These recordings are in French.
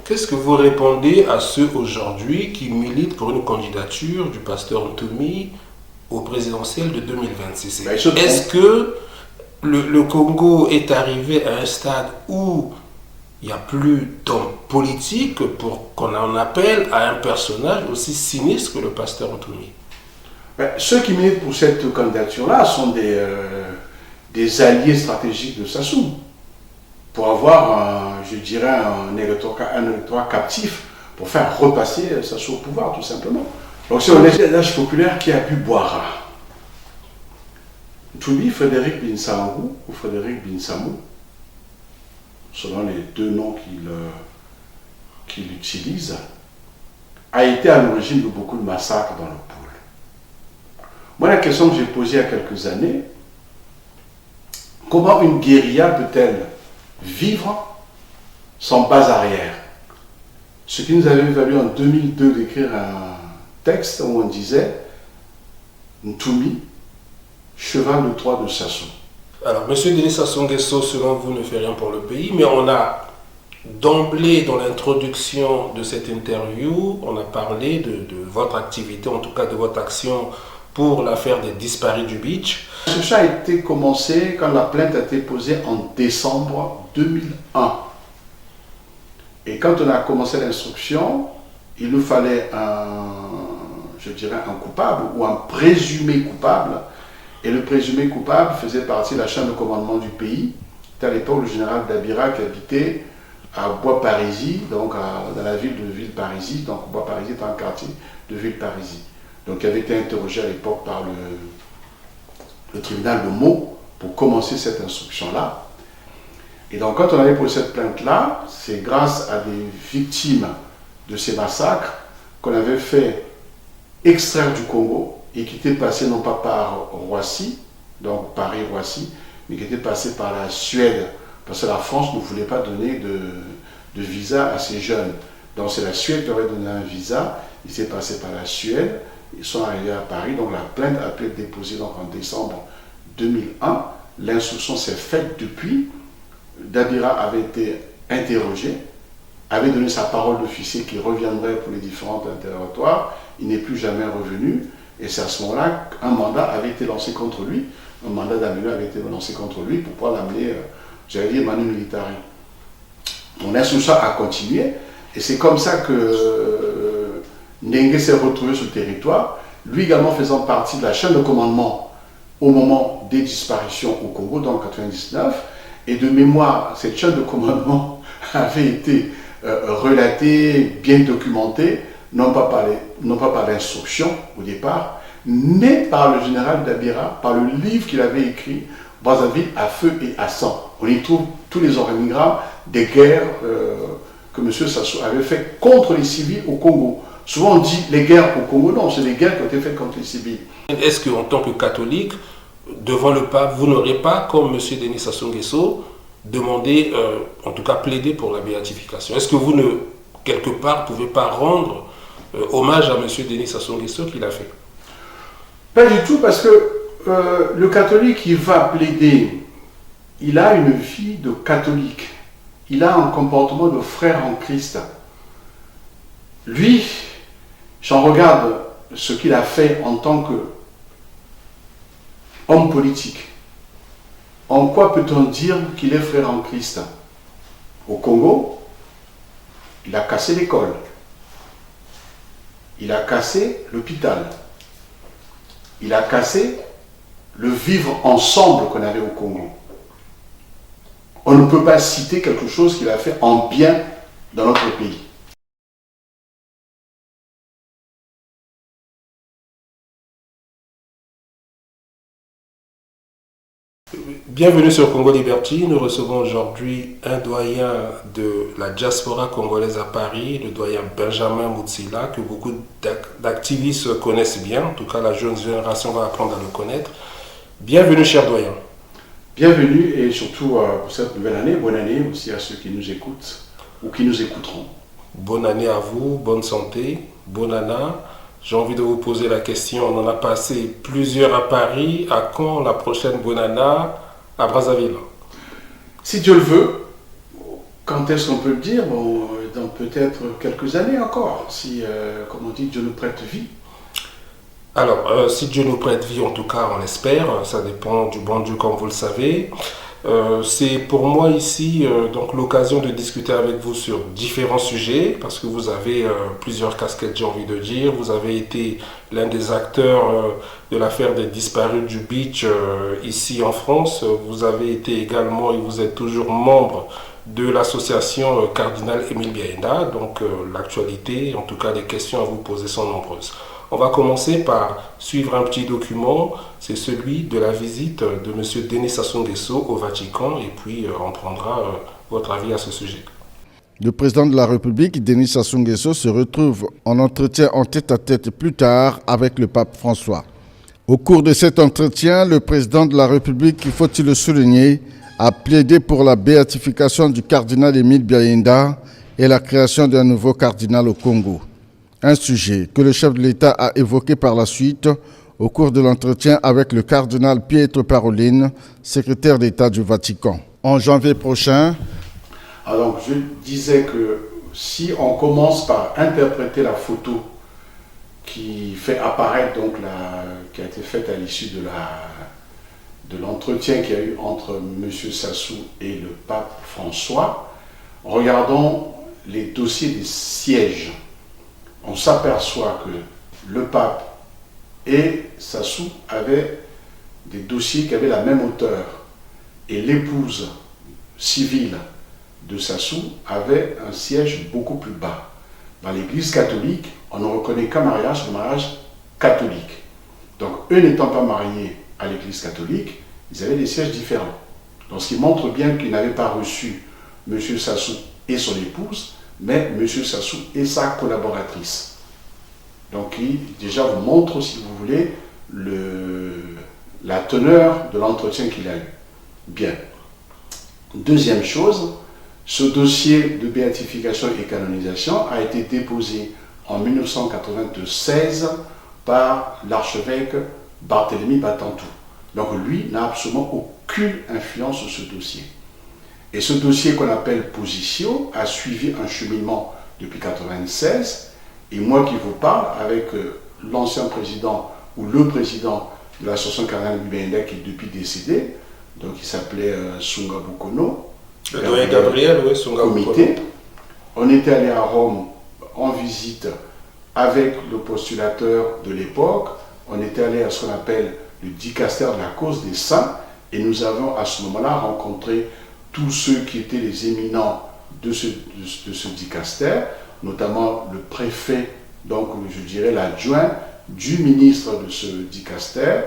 Qu'est-ce que vous répondez à ceux aujourd'hui qui militent pour une candidature du pasteur Ntoumi au présidentiel de 2026? Est-ce que le Congo est arrivé à un stade où il n'y a plus d'hommes politiques pour qu'on en appelle à un personnage aussi sinistre que le pasteur Ntoumi? Ceux qui militent pour cette candidature-là sont des alliés stratégiques de Sassou, pour avoir, je dirais, un électorat captif, pour faire repasser Sassou au pouvoir, tout simplement. Donc si on est l'âge populaire qui a pu boire, Ntoumi, Frédéric Binsangou ou Frédéric Binsamou, selon les deux noms qu'il utilise, a été à l'origine de beaucoup de massacres dans le Poul. Moi, la question que j'ai posée il y a quelques années, comment une guérilla peut-elle vivre sans base arrière? Ce qui nous avait valu en 2002 d'écrire un texte où on disait Ntoumi, cheval de Troie de Sassou. Alors, M. Denis Sassou Nguesso, selon vous, ne fait rien pour le pays, mais on a d'emblée, dans l'introduction de cette interview, on a parlé de votre activité, en tout cas de votre action pour l'affaire des disparus du beach. Ce a été commencé quand la plainte a été posée en décembre 2001. Et quand on a commencé l'instruction, il nous fallait un coupable ou un présumé coupable. Et le présumé coupable faisait partie de la chaîne de commandement du pays. C'était à l'époque le général Dabira qui habitait à Bois-Parisis, donc dans la ville de Villeparisis. Donc Bois-Parisis est un quartier de Villeparisis. Donc, il avait été interrogé à l'époque par le tribunal de Meaux pour commencer cette instruction-là. Et donc, quand on avait posé cette plainte-là, c'est grâce à des victimes de ces massacres qu'on avait fait extraire du Congo et qui étaient passés non pas par Roissy, donc Paris-Roissy, mais qui étaient passés par la Suède, parce que la France ne voulait pas donner de visa à ces jeunes. Donc, c'est la Suède qui aurait donné un visa, il s'est passé par la Suède. Ils sont arrivés à Paris, donc la plainte a pu être déposée donc en décembre 2001. L'instruction s'est faite depuis. Dabira avait été interrogé, avait donné sa parole d'officier qui reviendrait pour les différents interrogatoires. Il n'est plus jamais revenu. Et c'est à ce moment-là qu'un mandat avait été lancé contre lui. Un mandat d'amener avait été lancé contre lui pour pouvoir l'amener, j'allais dire, manu militari. Mon instruction a continué. Et c'est comme ça que Ndengue s'est retrouvé sur le territoire, lui également faisant partie de la chaîne de commandement au moment des disparitions au Congo, dans 1999. Et de mémoire, cette chaîne de commandement avait été relatée, bien documentée, non pas par l'instruction au départ, mais par le général Dabira, par le livre qu'il avait écrit, Brazzaville à feu et à sang. On y trouve tous les organigrammes des guerres que M. Sassou avait fait contre les civils au Congo. Souvent on dit les guerres au Congo, non, c'est les guerres qui ont été faites contre les civils. Est-ce qu'en tant que catholique, devant le pape, vous n'aurez pas, comme M. Denis Sassou Nguesso, demandé, en tout cas plaidé pour la béatification? Est-ce que vous ne, quelque part, pouvez pas rendre hommage à M. Denis Sassou Nguesso qui l'a fait? Pas du tout, parce que le catholique qui va plaider, il a une vie de catholique. Il a un comportement de frère en Christ. Lui, j'en regarde ce qu'il a fait en tant qu'homme politique. En quoi peut-on dire qu'il est frère en Christ? Au Congo, il a cassé l'école. Il a cassé l'hôpital. Il a cassé le vivre ensemble qu'on avait au Congo. On ne peut pas citer quelque chose qu'il a fait en bien dans notre pays. Bienvenue sur Congo Liberty. Nous recevons aujourd'hui un doyen de la diaspora congolaise à Paris, le doyen Benjamin Moutsila, que beaucoup d'activistes connaissent bien. En tout cas, la jeune génération va apprendre à le connaître. Bienvenue, cher doyen. Bienvenue et surtout pour cette nouvelle année. Bonne année aussi à ceux qui nous écoutent ou qui nous écouteront. Bonne année à vous, bonne santé, bonne année. J'ai envie de vous poser la question, on en a passé plusieurs à Paris. À quand la prochaine Bonana à Brazzaville? Si Dieu le veut, quand est-ce qu'on peut le dire? Bon, dans peut-être quelques années encore, si, comme on dit, Dieu nous prête vie. Alors, si Dieu nous prête vie, en tout cas, on l'espère, ça dépend du bon Dieu, comme vous le savez. C'est pour moi ici donc l'occasion de discuter avec vous sur différents sujets, parce que vous avez plusieurs casquettes, j'ai envie de dire. Vous avez été l'un des acteurs de l'affaire des disparus du beach ici en France. Vous avez été également, et vous êtes toujours membre de l'association Cardinal Émile Biaenda. Donc l'actualité, en tout cas les questions à vous poser sont nombreuses. On va commencer par suivre un petit document, c'est celui de la visite de M. Denis Sassou Nguesso au Vatican, et puis on prendra votre avis à ce sujet. Le président de la République, Denis Sassou Nguesso, se retrouve en entretien en tête-à-tête plus tard avec le pape François. Au cours de cet entretien, le président de la République, faut-il le souligner, a plaidé pour la béatification du cardinal Émile Biaenda et la création d'un nouveau cardinal au Congo. Un sujet que le chef de l'État a évoqué par la suite au cours de l'entretien avec le cardinal Pietro Parolin, secrétaire d'État du Vatican. En janvier prochain... Alors je disais que si on commence par interpréter la photo qui fait apparaître, donc qui a été faite à l'issue de l'entretien qu'il y a eu entre M. Sassou et le pape François, regardons les dossiers des sièges. On s'aperçoit que le pape et Sassou avaient des dossiers qui avaient la même hauteur, et l'épouse civile de Sassou avait un siège beaucoup plus bas. Dans l'Église catholique, on ne reconnaît qu'un mariage, le mariage catholique. Donc eux n'étant pas mariés à l'Église catholique, ils avaient des sièges différents. Donc ce qui montre bien qu'ils n'avaient pas reçu M. Sassou et son épouse, mais M. Sassou et sa collaboratrice. Donc il déjà vous montre, si vous voulez, la teneur de l'entretien qu'il a eu. Bien. Deuxième chose, ce dossier de béatification et canonisation a été déposé en 1996 par l'archevêque Barthélemy Batantou. Donc lui n'a absolument aucune influence sur ce dossier. Et ce dossier qu'on appelle Position a suivi un cheminement depuis 1996. Et moi qui vous parle avec l'ancien président ou le président de l'association Cardinal Biaenda qui est depuis décédé, donc il s'appelait Sunga Bukono. Le doyen Gabriel, oui, Sunga comité. On était allé à Rome en visite avec le postulateur de l'époque. On était allé à ce qu'on appelle le dicaster de la cause des saints. Et nous avons à ce moment-là rencontré tous ceux qui étaient les éminents de ce dicaster, notamment le préfet, donc je dirais l'adjoint du ministre de ce dicaster,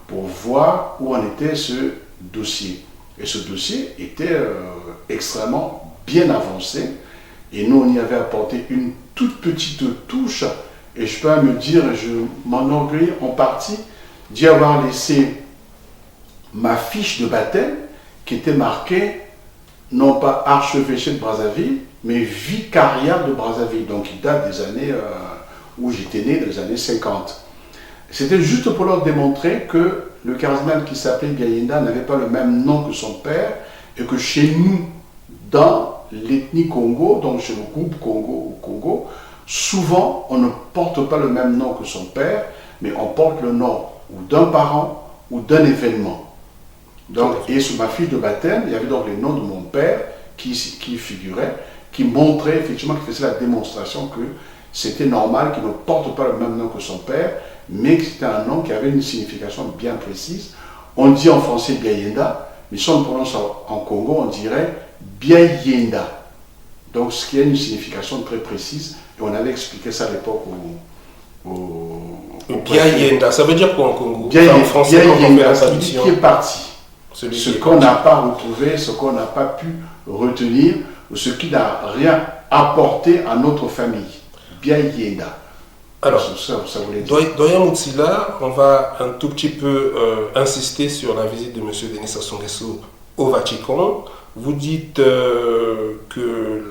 pour voir où en était ce dossier. Et ce dossier était extrêmement bien avancé, et nous on y avait apporté une toute petite touche, et je peux me dire, je m'enorgueillis en partie d'y avoir laissé ma fiche de baptême qui était marquée non pas archevêché de Brazzaville, mais vicariat de Brazzaville, donc il date des années où j'étais né, des années 50. C'était juste pour leur démontrer que le cardinal qui s'appelait Biaenda n'avait pas le même nom que son père, et que chez nous, dans l'ethnie Congo, donc chez le groupe Congo au Congo, souvent on ne porte pas le même nom que son père, mais on porte le nom ou d'un parent ou d'un événement. Donc, et sur ma fiche de baptême, il y avait donc les noms de mon père qui figuraient, qui montraient effectivement, qui faisait la démonstration que c'était normal qu'il ne porte pas le même nom que son père, mais que c'était un nom qui avait une signification bien précise. On dit en français Biaenda, mais si on le prononce en Congo, on dirait Biaenda. Donc, ce qui a une signification très précise, et on avait expliqué ça à l'époque Biaenda, ça veut dire quoi en Congo? Biaenda, en français, celui qui est parti. Ce qu'on n'a pas retrouvé, ce qu'on n'a pas pu retenir, ou ce qui n'a rien apporté à notre famille. Biaenda. Alors, ça voulait dire. Doyen Moutsila, on va un tout petit peu insister sur la visite de M. Denis Sassou Nguesso au Vatican. Vous dites que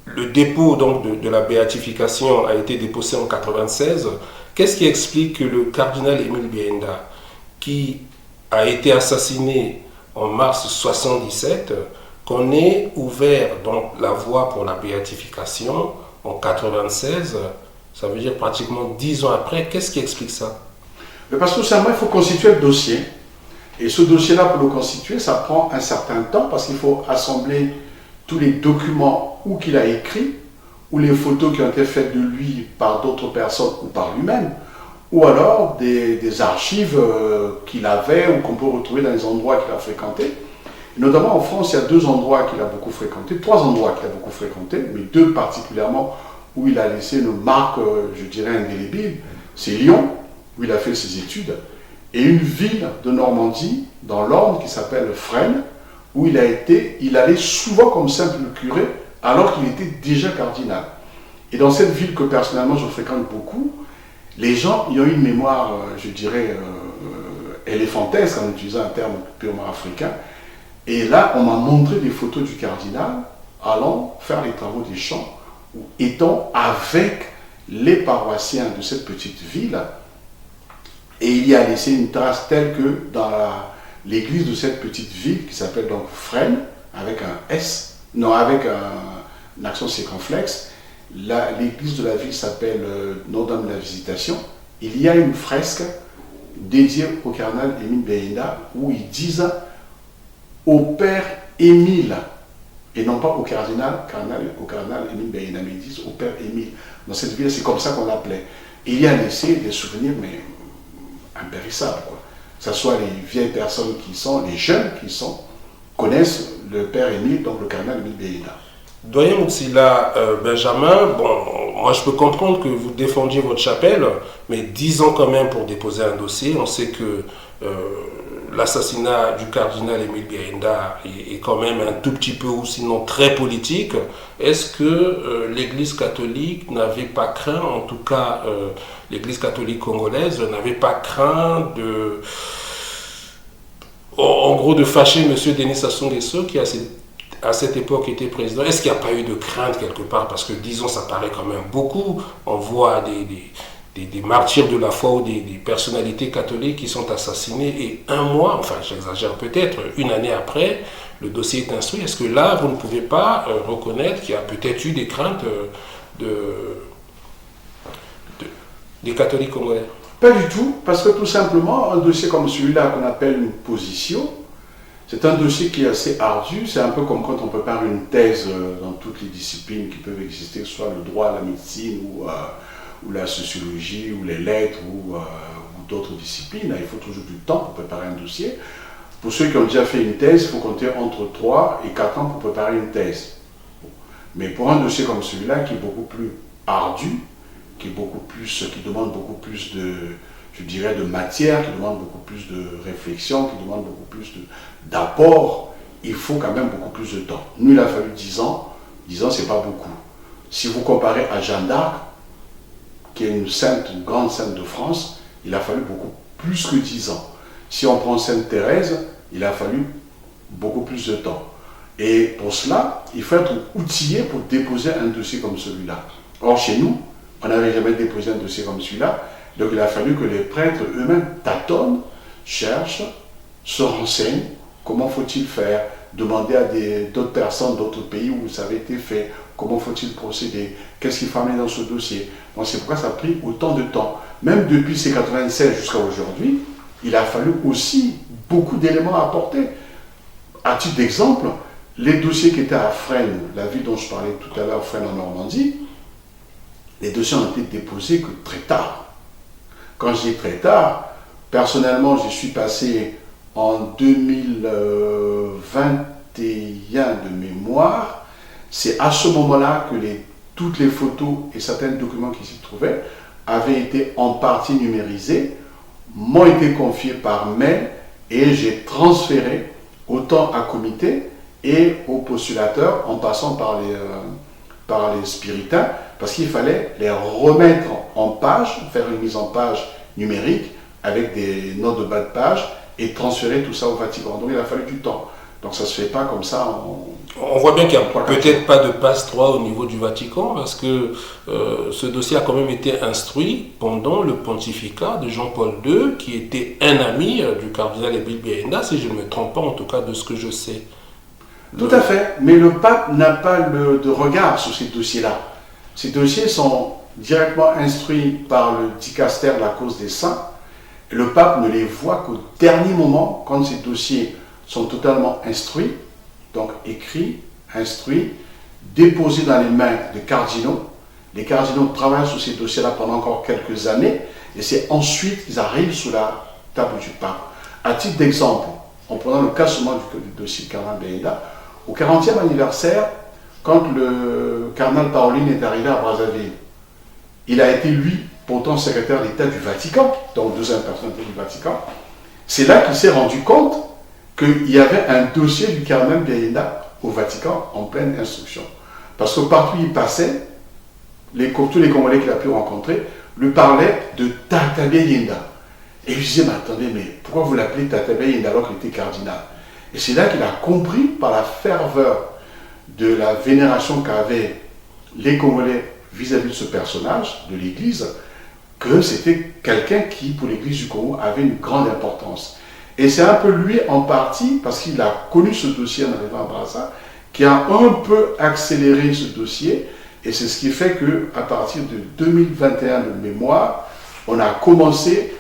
le dépôt donc, de la béatification a été déposé en 1996. Qu'est-ce qui explique que le cardinal Émile Biaenda, qui a été assassiné en mars 1977, qu'on ait ouvert donc la voie pour la béatification en 96, ça veut dire pratiquement 10 ans après. Qu'est-ce qui explique ça? Parce que tout simplement, il faut constituer le dossier. Et ce dossier-là, pour le constituer, ça prend un certain temps parce qu'il faut assembler tous les documents ou qu'il a écrits, ou les photos qui ont été faites de lui par d'autres personnes ou par lui-même, ou alors des archives qu'il avait ou qu'on peut retrouver dans les endroits qu'il a fréquentés. Et notamment en France, il y a 2 endroits qu'il a beaucoup fréquentés, 3 endroits qu'il a beaucoup fréquentés, mais 2 particulièrement où il a laissé une marque, je dirais, indélébile. C'est Lyon, où il a fait ses études, et une ville de Normandie, dans l'Orne, qui s'appelle Fresnes, où il allait souvent comme simple curé, alors qu'il était déjà cardinal. Et dans cette ville que personnellement je fréquente beaucoup, les gens y ont une mémoire, je dirais, éléphantesque, en utilisant un terme purement africain. Et là, on m'a montré des photos du cardinal allant faire les travaux des champs, ou étant avec les paroissiens de cette petite ville. Et il y a laissé une trace telle que dans l'église de cette petite ville, qui s'appelle donc Fresnes, avec un S, non, avec un accent circonflexe, l'église de la ville s'appelle Notre-Dame de la Visitation. Il y a une fresque dédiée au cardinal Émile Béinda où ils disent au père Émile, et non pas au cardinal Émile Béinda, mais ils disent au père Émile. Dans cette ville, c'est comme ça qu'on l'appelait. Il y a laissé des souvenirs, mais impérissables, quoi. Que ce soit les vieilles personnes les jeunes qui connaissent le père Émile, donc le cardinal Émile Béinda. Doyen Moutsila Benjamin, bon, moi je peux comprendre que vous défendiez votre chapelle, mais 10 ans quand même pour déposer un dossier. On sait que l'assassinat du cardinal Émile Béinda est quand même un tout petit peu, ou sinon très politique. Est-ce que l'Église catholique n'avait pas craint, en tout cas l'Église catholique congolaise n'avait pas craint en gros de fâcher M. Denis Sassou Nguesso qui à cette époque était président? Est-ce qu'il n'y a pas eu de crainte quelque part? Parce que 10 ans, ça paraît quand même beaucoup. On voit des martyrs de la foi ou des personnalités catholiques qui sont assassinés et 1 mois, enfin j'exagère peut-être, 1 année après, le dossier est instruit. Est-ce que là, vous ne pouvez pas reconnaître qu'il y a peut-être eu des craintes des catholiques congolais? Pas du tout, parce que tout simplement, un dossier comme celui-là qu'on appelle une position, c'est un dossier qui est assez ardu. C'est un peu comme quand on prépare une thèse dans toutes les disciplines qui peuvent exister, soit le droit, la médecine ou la sociologie ou les lettres ou d'autres disciplines. Il faut toujours du temps pour préparer un dossier. Pour ceux qui ont déjà fait une thèse, il faut compter entre 3 et 4 ans pour préparer une thèse. Mais pour un dossier comme celui-là, qui est beaucoup plus ardu, qui demande beaucoup plus de matière, qui demande beaucoup plus de réflexion, qui demande beaucoup plus d'apport, il faut quand même beaucoup plus de temps. Nous, il a fallu 10 ans. 10 ans, c'est pas beaucoup. Si vous comparez à Jeanne d'Arc, qui est une grande sainte de France, il a fallu beaucoup plus que 10 ans. Si on prend Sainte Thérèse, il a fallu beaucoup plus de temps. Et pour cela, il faut être outillé pour déposer un dossier comme celui-là. Or, chez nous, on n'avait jamais déposé un dossier comme celui-là. Donc il a fallu que les prêtres eux-mêmes tâtonnent, cherchent, se renseignent, comment faut-il faire, demander à d'autres personnes, d'autres pays où ça avait été fait, comment faut-il procéder, qu'est-ce qu'il faut amener dans ce dossier. Donc c'est pourquoi ça a pris autant de temps. Même depuis ces 96 jusqu'à aujourd'hui, il a fallu aussi beaucoup d'éléments à apporter. À titre d'exemple, les dossiers qui étaient à Fresnes, la ville dont je parlais tout à l'heure, Fresnes en Normandie, les dossiers ont été déposés que très tard. Quand je dis très tard, personnellement, je suis passé en 2021 de mémoire. C'est à ce moment-là que toutes les photos et certains documents qui s'y trouvaient avaient été en partie numérisés, m'ont été confiés par mail et j'ai transféré autant à comité et aux postulateurs en passant par les spiritains, parce qu'il fallait les remettre en page, faire une mise en page numérique avec des notes de bas de page et transférer tout ça au Vatican. Donc il a fallu du temps. Donc ça ne se fait pas comme ça. On voit bien qu'il n'y a peut-être pas de passe-droit au niveau du Vatican, parce que ce dossier a quand même été instruit pendant le pontificat de Jean-Paul II, qui était un ami du cardinal Émile Béinda, si je ne me trompe pas, en tout cas de ce que je sais. Tout à fait, mais le pape n'a pas de regard sur ces dossiers-là. Ces dossiers sont directement instruits par le dicaster de la cause des saints, et le pape ne les voit qu'au dernier moment, quand ces dossiers sont totalement instruits, donc écrits, instruits, déposés dans les mains de cardinaux. Les cardinaux travaillent sur ces dossiers-là pendant encore quelques années, et c'est ensuite qu'ils arrivent sous la table du pape. À titre d'exemple, en prenant le cas seulement du dossier de cardinal Beyenda, au 40e anniversaire, quand le cardinal Parolin est arrivé à Brazzaville, il a été, lui, pourtant secrétaire d'État du Vatican, donc deuxième personnalité du Vatican. C'est là qu'il s'est rendu compte qu'il y avait un dossier du cardinal Beyenda au Vatican en pleine instruction. Parce que partout où il passait, tous les Congolais qu'il a pu rencontrer lui parlaient de Tata Beyenda. Et je disais, mais attendez, mais pourquoi vous l'appelez Tata Beyenda alors qu'il était cardinal? Et c'est là qu'il a compris, par la ferveur de la vénération qu'avaient les Congolais vis-à-vis de ce personnage de l'Église, que c'était quelqu'un qui, pour l'Église du Congo, avait une grande importance. Et c'est un peu lui, en partie, parce qu'il a connu ce dossier en arrivant à Brazza, qui a un peu accéléré ce dossier. Et c'est ce qui fait qu'à partir de 2021 de mémoire, on a commencé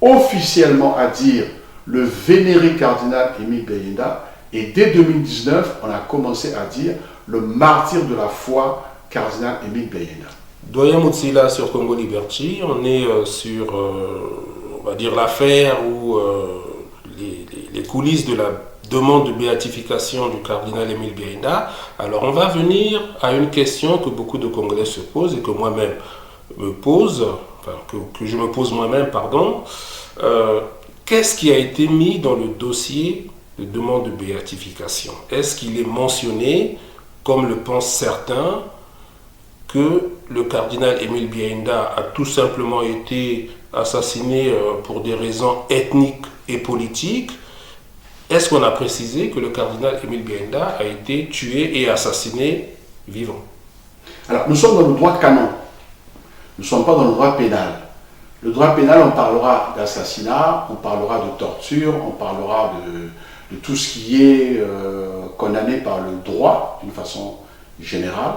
officiellement à dire le vénéré cardinal Émile Beyenda, et dès 2019, on a commencé à dire le martyr de la foi cardinal Émile Beyenda. Doyen Moutsila sur Congo Liberty, on est sur, on va dire, l'affaire ou les coulisses de la demande de béatification du cardinal Émile Beyenda. Alors on va venir à une question que beaucoup de Congolais se posent et que moi-même me pose, enfin que je me pose moi-même, pardon. Qu'est-ce qui a été mis dans le dossier de demande de béatification? Est-ce qu'il est mentionné, comme le pensent certains, que le cardinal Émile Beyenda a tout simplement été assassiné pour des raisons ethniques et politiques? Est-ce qu'on a précisé que le cardinal Émile Beyenda a été tué et assassiné vivant? Alors, nous sommes dans le droit canon. Nous ne sommes pas dans le droit pénal. Le droit pénal, on parlera d'assassinat, on parlera de torture, on parlera de tout ce qui est condamné par le droit, d'une façon générale.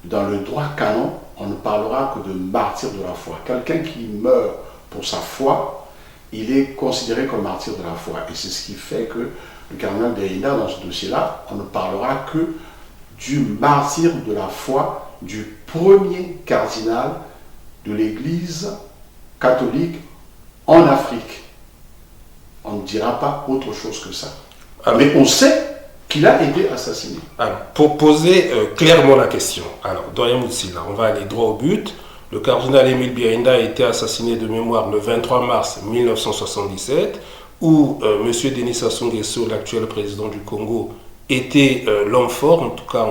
Dans le droit canon, on ne parlera que de martyr de la foi. Quelqu'un qui meurt pour sa foi, il est considéré comme martyr de la foi. Et c'est ce qui fait que le cardinal Beyenda, dans ce dossier-là, on ne parlera que du martyr de la foi du premier cardinal de l'Église catholique en Afrique. On ne dira pas autre chose que ça. Mais on sait qu'il a été assassiné. Alors, pour poser clairement la question, alors, Doyen Moutsila, on va aller droit au but. Le cardinal Émile Beyenda a été assassiné de mémoire le 23 mars 1977, où M. Denis Sassou Nguesso, l'actuel président du Congo, était l'homme fort, en tout cas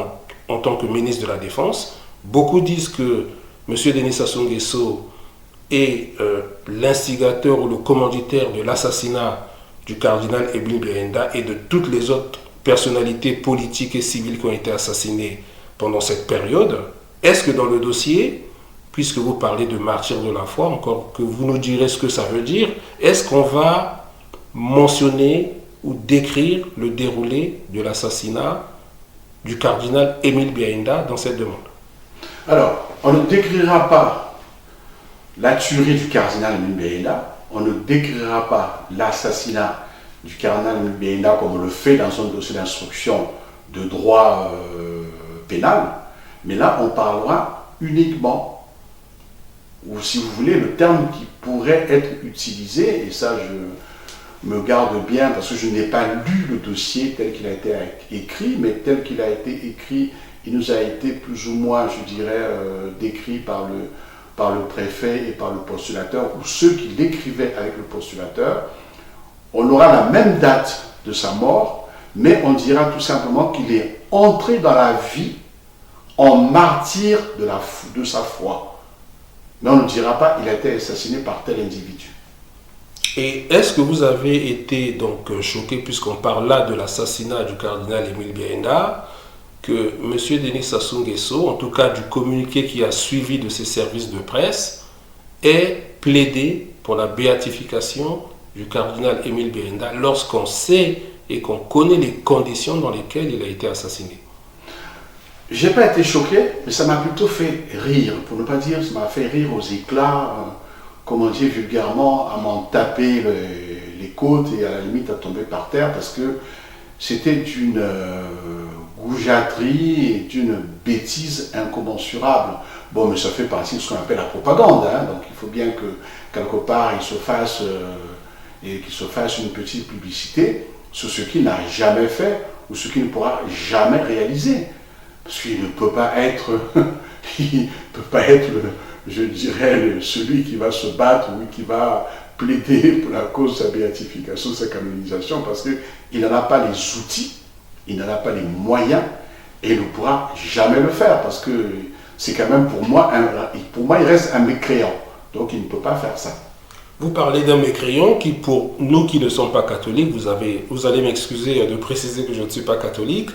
en tant que ministre de la Défense. Beaucoup disent que M. Denis Sassou Nguesso est l'instigateur ou le commanditaire de l'assassinat du cardinal Émile Beyenda et de toutes les autres personnalités politiques et civiles qui ont été assassinées pendant cette période. Est-ce que dans le dossier, puisque vous parlez de martyr de la foi, encore que vous nous direz ce que ça veut dire, est-ce qu'on va mentionner ou décrire le déroulé de l'assassinat du cardinal Émile Beyenda dans cette demande? Alors, on ne décrira pas la tuerie du cardinal Émile Beyenda, on ne décrira pas l'assassinat du cardinal Émile Beyenda comme on le fait dans un dossier d'instruction de droit pénal, mais là on parlera uniquement, ou si vous voulez, le terme qui pourrait être utilisé, et ça je me garde bien parce que je n'ai pas lu le dossier tel qu'il a été écrit, mais tel qu'il a été écrit, il nous a été plus ou moins, je dirais, décrit par le préfet et par le postulateur, ou ceux qui l'écrivaient avec le postulateur. On aura la même date de sa mort, mais on dira tout simplement qu'il est entré dans la vie en martyr de sa foi. Mais on ne dira pas qu'il a été assassiné par tel individu. Et est-ce que vous avez été donc choqué, puisqu'on parle là de l'assassinat du cardinal Émile Beyenda, que M. Denis Sassou Nguesso, en tout cas du communiqué qui a suivi de ses services de presse, ait plaidé pour la béatification du cardinal Émile Beyenda, lorsqu'on sait et qu'on connaît les conditions dans lesquelles il a été assassiné. J'ai pas été choqué, mais ça m'a plutôt fait rire, pour ne pas dire, ça m'a fait rire aux éclats, comme on dit vulgairement, à m'en taper les côtes et à la limite à tomber par terre, parce que c'était d'une goujaterie et d'une bêtise incommensurable. Bon, mais ça fait partie de ce qu'on appelle la propagande, hein, donc il faut bien que quelque part il se fasse une petite publicité sur ce qu'il n'a jamais fait ou ce qu'il ne pourra jamais réaliser. Parce qu'il ne peut pas être, je dirais, celui qui va se battre ou qui va plaider pour la cause de sa béatification, de sa canonisation, parce qu'il n'en a pas les outils, il n'en a pas les moyens, et il ne pourra jamais le faire, parce que c'est quand même pour moi, il reste un mécréant, donc il ne peut pas faire ça. Vous parlez d'un mécréant qui, pour nous qui ne sommes pas catholiques, vous allez m'excuser de préciser que je ne suis pas catholique,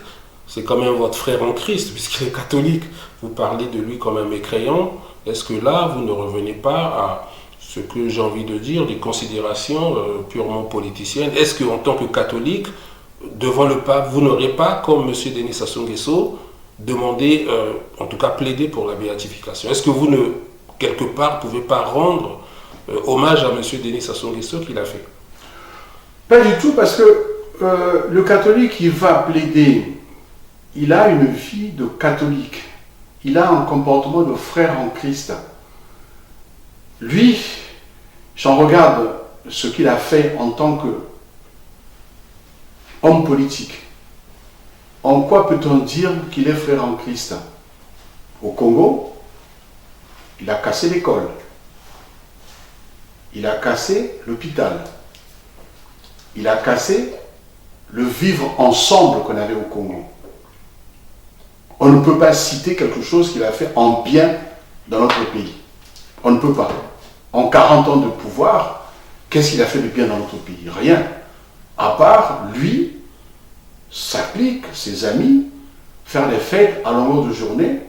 c'est quand même votre frère en Christ, puisqu'il est catholique. Vous parlez de lui comme un mécréant. Est-ce que là, vous ne revenez pas à ce que j'ai envie de dire, des considérations purement politiciennes? Est-ce qu'en tant que catholique, devant le pape, vous n'aurez pas, comme M. Denis Sassou Nguesso, demandé, en tout cas plaidé pour la béatification? Est-ce que vous ne, quelque part, pouvez pas rendre hommage à M. Denis Sassou Nguesso qu'il a fait? Pas du tout, parce que le catholique qui va plaider, il a une vie de catholique. Il a un comportement de frère en Christ. Lui, j'en regarde ce qu'il a fait en tant qu'homme politique. En quoi peut-on dire qu'il est frère en Christ? Au Congo, il a cassé l'école. Il a cassé l'hôpital. Il a cassé le vivre ensemble qu'on avait au Congo. On ne peut pas citer quelque chose qu'il a fait en bien dans notre pays. On ne peut pas. En 40 ans de pouvoir, qu'est-ce qu'il a fait de bien dans notre pays? Rien. À part, lui, sa clique, ses amis, faire des fêtes à longueur de journée,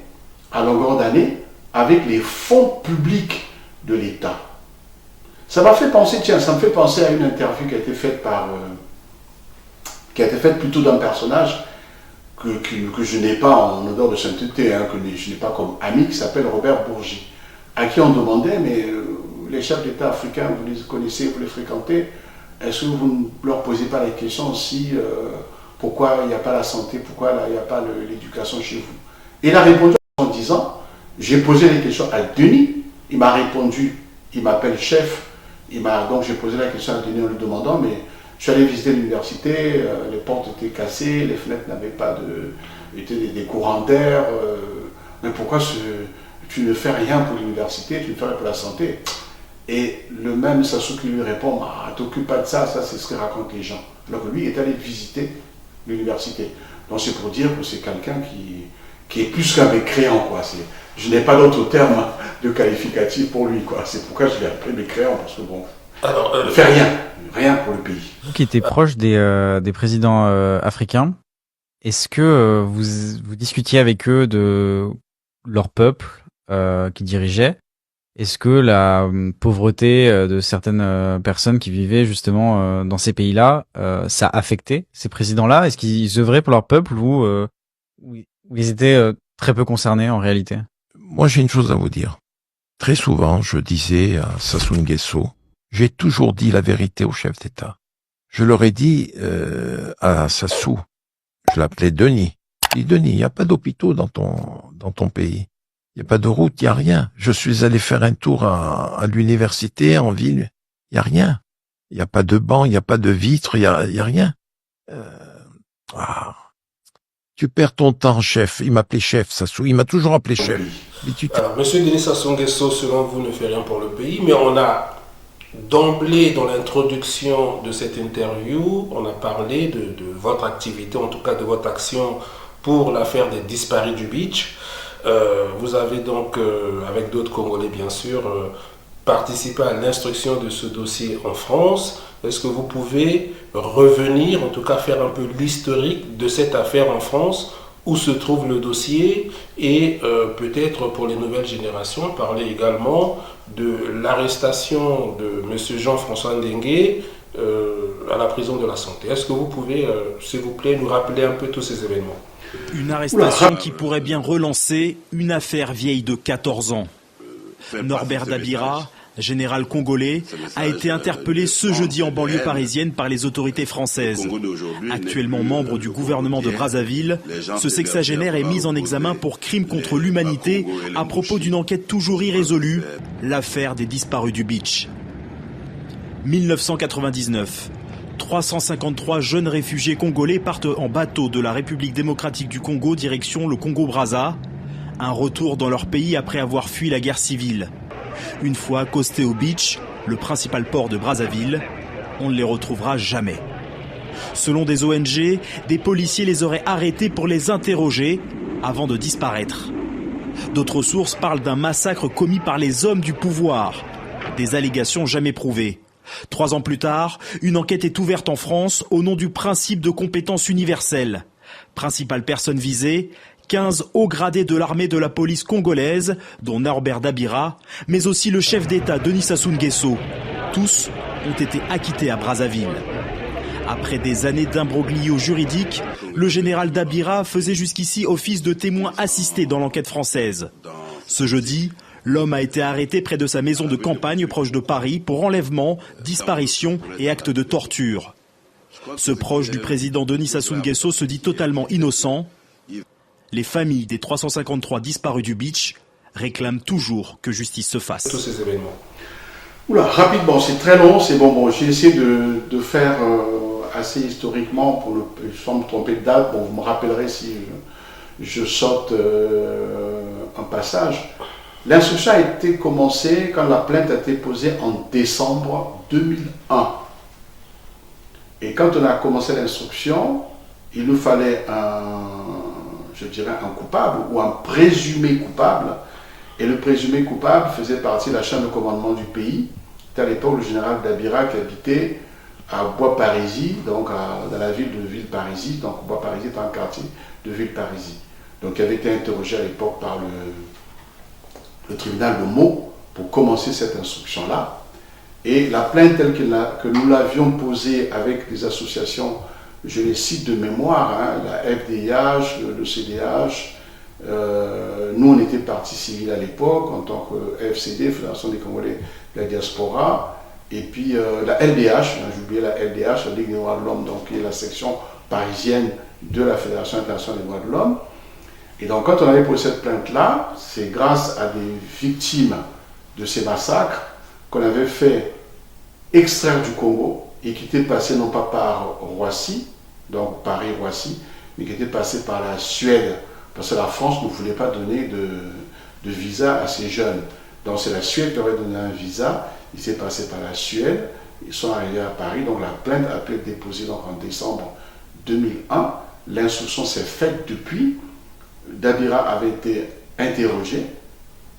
à longueur d'année, avec les fonds publics de l'État. Ça m'a fait penser, ça me fait penser à une interview qui a été faite plutôt d'un personnage que je n'ai pas en odeur de sainteté, hein, que je n'ai pas comme ami, qui s'appelle Robert Bourgi, à qui on demandait, mais les chefs d'État africains, vous les connaissez, vous les fréquentez, est-ce que vous ne leur posez pas la question si, pourquoi il n'y a pas la santé, pourquoi il n'y a pas l'éducation chez vous? Et il a répondu en disant, j'ai posé les questions à Denis, il m'a répondu, il m'appelle chef, donc j'ai posé la question à Denis en lui demandant, mais je suis allé visiter l'université, les portes étaient cassées, les fenêtres n'avaient pas étaient des courants d'air. Mais pourquoi tu ne fais rien pour l'université, tu ne fais rien pour la santé? Et le même Sassou qui lui répond, t'occupe pas de ça, ça c'est ce que racontent les gens. Alors que lui est allé visiter l'université. Donc c'est pour dire que c'est quelqu'un qui est plus qu'un mécréant, quoi. Je n'ai pas d'autre terme de qualificatif pour lui, quoi. C'est pourquoi je l'ai appelé mécréant, parce que bon, il ne fait rien pour le pays. Vous qui étiez proche des présidents africains, est-ce que vous discutiez avec eux de leur peuple qu'ils dirigeaient? Est-ce que la pauvreté de certaines personnes qui vivaient justement dans ces pays-là, ça affectait ces présidents-là? Est-ce qu'ils œuvraient pour leur peuple ou ils étaient très peu concernés en réalité? Moi, j'ai une chose à vous dire. Très souvent, je disais à Sassou Nguesso, j'ai toujours dit la vérité aux chefs d'État. Je leur ai dit à Sassou, je l'appelais Denis. Je dis, Denis, il n'y a pas d'hôpitaux dans ton pays. Il n'y a pas de route, il n'y a rien. Je suis allé faire un tour à l'université, en ville. Il n'y a rien. Il n'y a pas de banc, il n'y a pas de vitres, il y a rien. Tu perds ton temps, chef. Il m'appelait chef, Sassou. Il m'a toujours appelé chef. Alors, Monsieur Denis Sassou Nguesso, selon vous, ne fait rien pour le pays, mais on a d'emblée, dans l'introduction de cette interview, on a parlé de votre activité, en tout cas de votre action pour l'affaire des disparus du beach. Vous avez donc, avec d'autres Congolais bien sûr, participé à l'instruction de ce dossier en France. Est-ce que vous pouvez revenir, en tout cas faire un peu l'historique de cette affaire en France, où se trouve le dossier, et peut-être pour les nouvelles générations, parler également de l'arrestation de M. Jean-François Ndengue, à la prison de la Santé. Est-ce que vous pouvez, s'il vous plaît, nous rappeler un peu tous ces événements? Une arrestation qui pourrait bien relancer une affaire vieille de 14 ans. Norbert Dabira, général congolais, a été interpellé ce jeudi en banlieue parisienne par les autorités françaises. Actuellement membre du gouvernement de Brazzaville, ce sexagénaire est mis en examen pour crime contre l'humanité à propos d'une enquête toujours irrésolue, l'affaire des disparus du Beach. 1999. 353 jeunes réfugiés congolais partent en bateau de la République démocratique du Congo direction le Congo-Brazza. Un retour dans leur pays après avoir fui la guerre civile. Une fois accostés au Beach, le principal port de Brazzaville, on ne les retrouvera jamais. Selon des ONG, des policiers les auraient arrêtés pour les interroger avant de disparaître. D'autres sources parlent d'un massacre commis par les hommes du pouvoir. Des allégations jamais prouvées. 3 ans plus tard, une enquête est ouverte en France au nom du principe de compétence universelle. Principale personne visée, 15 hauts gradés de l'armée de la police congolaise, dont Norbert Dabira, mais aussi le chef d'État Denis Sassou Nguesso. Tous ont été acquittés à Brazzaville. Après des années d'imbroglio juridique, le général Dabira faisait jusqu'ici office de témoin assisté dans l'enquête française. Ce jeudi, l'homme a été arrêté près de sa maison de campagne proche de Paris pour enlèvement, disparition et actes de torture. Ce proche du président Denis Sassou Nguesso se dit totalement innocent. Les familles des 353 disparus du Beach réclament toujours que justice se fasse. Tous ces événements. Oula, rapidement, c'est très long, c'est bon, j'ai essayé de faire assez historiquement pour ne pas me tromper de date. Bon, vous me rappellerez si je saute un passage. L'instruction a été commencée quand la plainte a été posée en décembre 2001. Et quand on a commencé l'instruction, il nous fallait un coupable ou un présumé coupable. Et le présumé coupable faisait partie de la chaîne de commandement du pays. C'était à l'époque le général Dabira qui habitait à Bois-Parisis, donc dans la ville de Villeparisis. Donc Bois-Parisis est un quartier de Villeparisis. Donc il avait été interrogé à l'époque par le tribunal de Meaux pour commencer cette instruction-là. Et la plainte telle que nous l'avions posée avec des associations, je les cite de mémoire, la FDH, le CDH, nous on était partie civile à l'époque en tant que FCD, Fédération des Congolais de la Diaspora, et puis la LDH, j'ai oublié la LDH, la Ligue des droits de l'homme, donc qui est la section parisienne de la Fédération internationale des droits de l'homme. Et donc quand on avait posé cette plainte-là, c'est grâce à des victimes de ces massacres qu'on avait fait extraire du Congo et qui étaient passés non pas par Roissy, donc Paris-Roissy, mais qui étaient passés par la Suède, parce que la France ne voulait pas donner de visa à ces jeunes. Donc c'est la Suède qui aurait donné un visa, il s'est passé par la Suède, ils sont arrivés à Paris, donc la plainte a pu être déposée donc, en décembre 2001. L'instruction s'est faite depuis. Dabira avait été interrogé,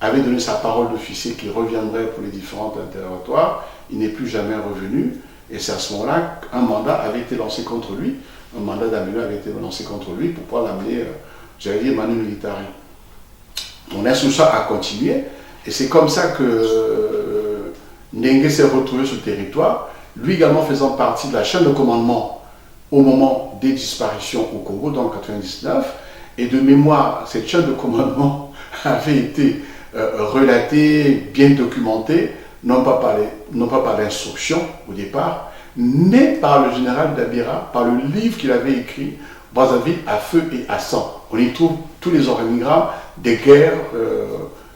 avait donné sa parole d'officier qui reviendrait pour les différents interrogatoires. Il n'est plus jamais revenu. Et c'est à ce moment-là qu'un mandat avait été lancé contre lui. Un mandat d'amener avait été lancé contre lui pour pouvoir l'amener, j'allais dire, manu militari. Mon instruction a continué. Et c'est comme ça que Ndenge s'est retrouvé sur le territoire. Lui également faisant partie de la chaîne de commandement au moment des disparitions au Congo, dans le 1999. Et de mémoire, cette chaîne de commandement avait été relatée, bien documentée, non pas par l'instruction au départ, mais par le général Dabira, par le livre qu'il avait écrit, Brazzaville à feu et à sang. On y trouve tous les organigrammes des guerres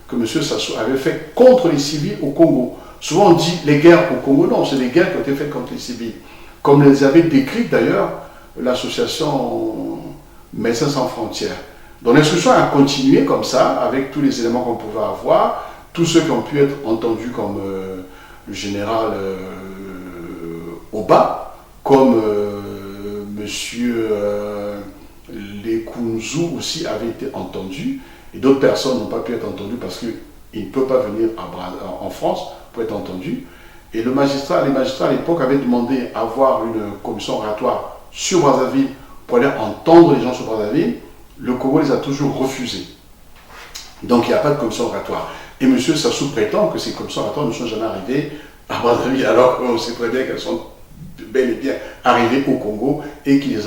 que M. Sassou avait fait contre les civils au Congo. Souvent on dit les guerres au Congo, non, c'est les guerres qui ont été faites contre les civils. Comme les avait décrites d'ailleurs l'association Médecins sans frontières. Donc l'instruction a continué comme ça, avec tous les éléments qu'on pouvait avoir, tous ceux qui ont pu être entendus comme le général Oba, comme monsieur Lekunzu aussi avait été entendu, et d'autres personnes n'ont pas pu être entendues parce qu'ils ne peuvent pas venir en France pour être entendus. Et les magistrats à l'époque avaient demandé à avoir une commission oratoire sur Brazzaville pour aller entendre les gens sur Brazzaville. Le Congo les a toujours refusés. Donc il n'y a pas de commission oratoire. Et M. Sassou prétend que ces commissions oratoires ne sont jamais arrivées à Brazzaville, alors qu'on sait très bien qu'elles sont bel et bien arrivé au Congo et qu'ils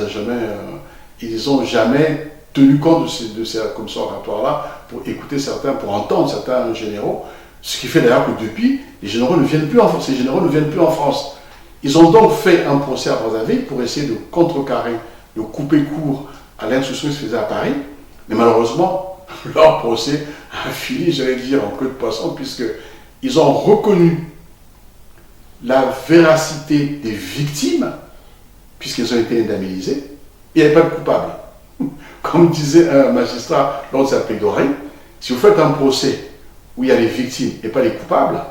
n'ont jamais tenu compte de ces commissions oratoires-là pour écouter certains, pour entendre certains généraux. Ce qui fait d'ailleurs que depuis, les généraux ne viennent plus en France. Ces généraux ne viennent plus en France. Ils ont donc fait un procès à Brazzaville pour essayer de contrecarrer, de couper court à l'instruction qui se faisait à Paris. Mais malheureusement, leur procès a fini, j'allais dire, en queue de poisson, puisqu'ils ont reconnu la véracité des victimes, puisqu'ils ont été indemnisés. Il n'y avait pas de coupable. Comme disait un magistrat lors de sa plaidoirie, si vous faites un procès où il y a les victimes et pas les coupables,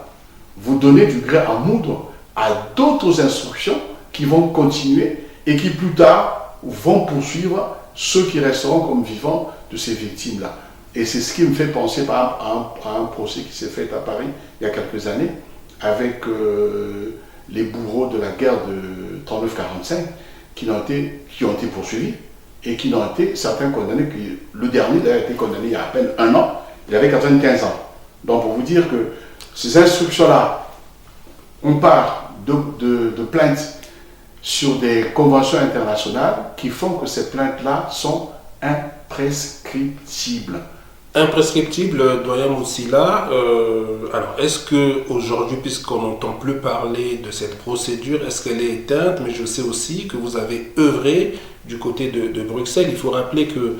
vous donnez du gré à moudre à d'autres instructions qui vont continuer et qui plus tard vont poursuivre ceux qui resteront comme vivants de ces victimes-là. Et c'est ce qui me fait penser par exemple, à un procès qui s'est fait à Paris il y a quelques années avec les bourreaux de la guerre de 39-45 qui ont été poursuivis et qui n'ont été certains condamnés. Le dernier d'ailleurs a été condamné il y a à peine 1 an, il avait 95 ans. Donc pour vous dire que ces instructions-là, on part de plaintes sur des conventions internationales qui font que ces plaintes-là sont imprescriptibles. Imprescriptible, doyen Moutsila. Alors, est-ce qu'aujourd'hui, puisqu'on n'entend plus parler de cette procédure, est-ce qu'elle est éteinte? Mais je sais aussi que vous avez œuvré du côté de Bruxelles. Il faut rappeler que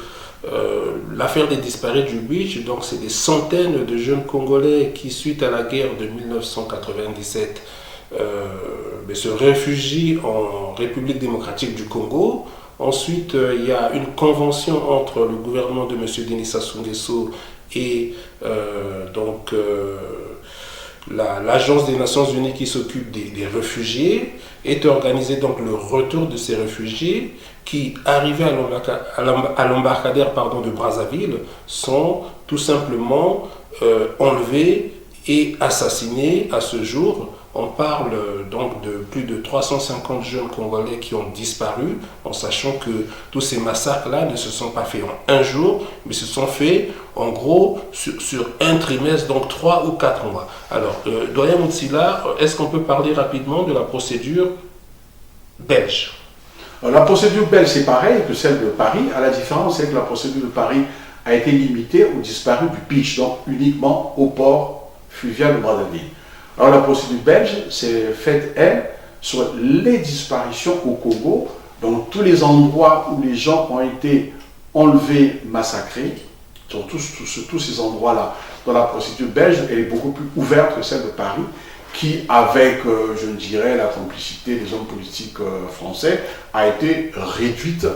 l'affaire des disparus du Beach, donc c'est des centaines de jeunes Congolais qui, suite à la guerre de 1997, se réfugient en République démocratique du Congo. Ensuite, il y a une convention entre le gouvernement de M. Denis Sassou Nguesso et l'Agence des Nations Unies qui s'occupe des réfugiés. Est organisé donc le retour de ces réfugiés qui, arrivés à l'embarcadère de Brazzaville, sont tout simplement enlevés et assassinés à ce jour. On parle donc de plus de 350 jeunes Congolais qui ont disparu, en sachant que tous ces massacres-là ne se sont pas faits en un jour, mais se sont faits en gros sur un trimestre, donc 3 ou 4 mois. Alors, doyen Moutsila, est-ce qu'on peut parler rapidement de la procédure belge? Alors, la procédure belge, c'est pareil que celle de Paris. À la différence, c'est que la procédure de Paris a été limitée aux disparus du Beach, donc uniquement au port fluvial de Brazzaville. Alors la procédure belge, c'est faite, elle, sur les disparitions au Congo, donc tous les endroits où les gens ont été enlevés, massacrés, sur tous ces endroits-là. Dans la procédure belge, elle est beaucoup plus ouverte que celle de Paris, qui, avec, je dirais, la complicité des hommes politiques français, a été réduite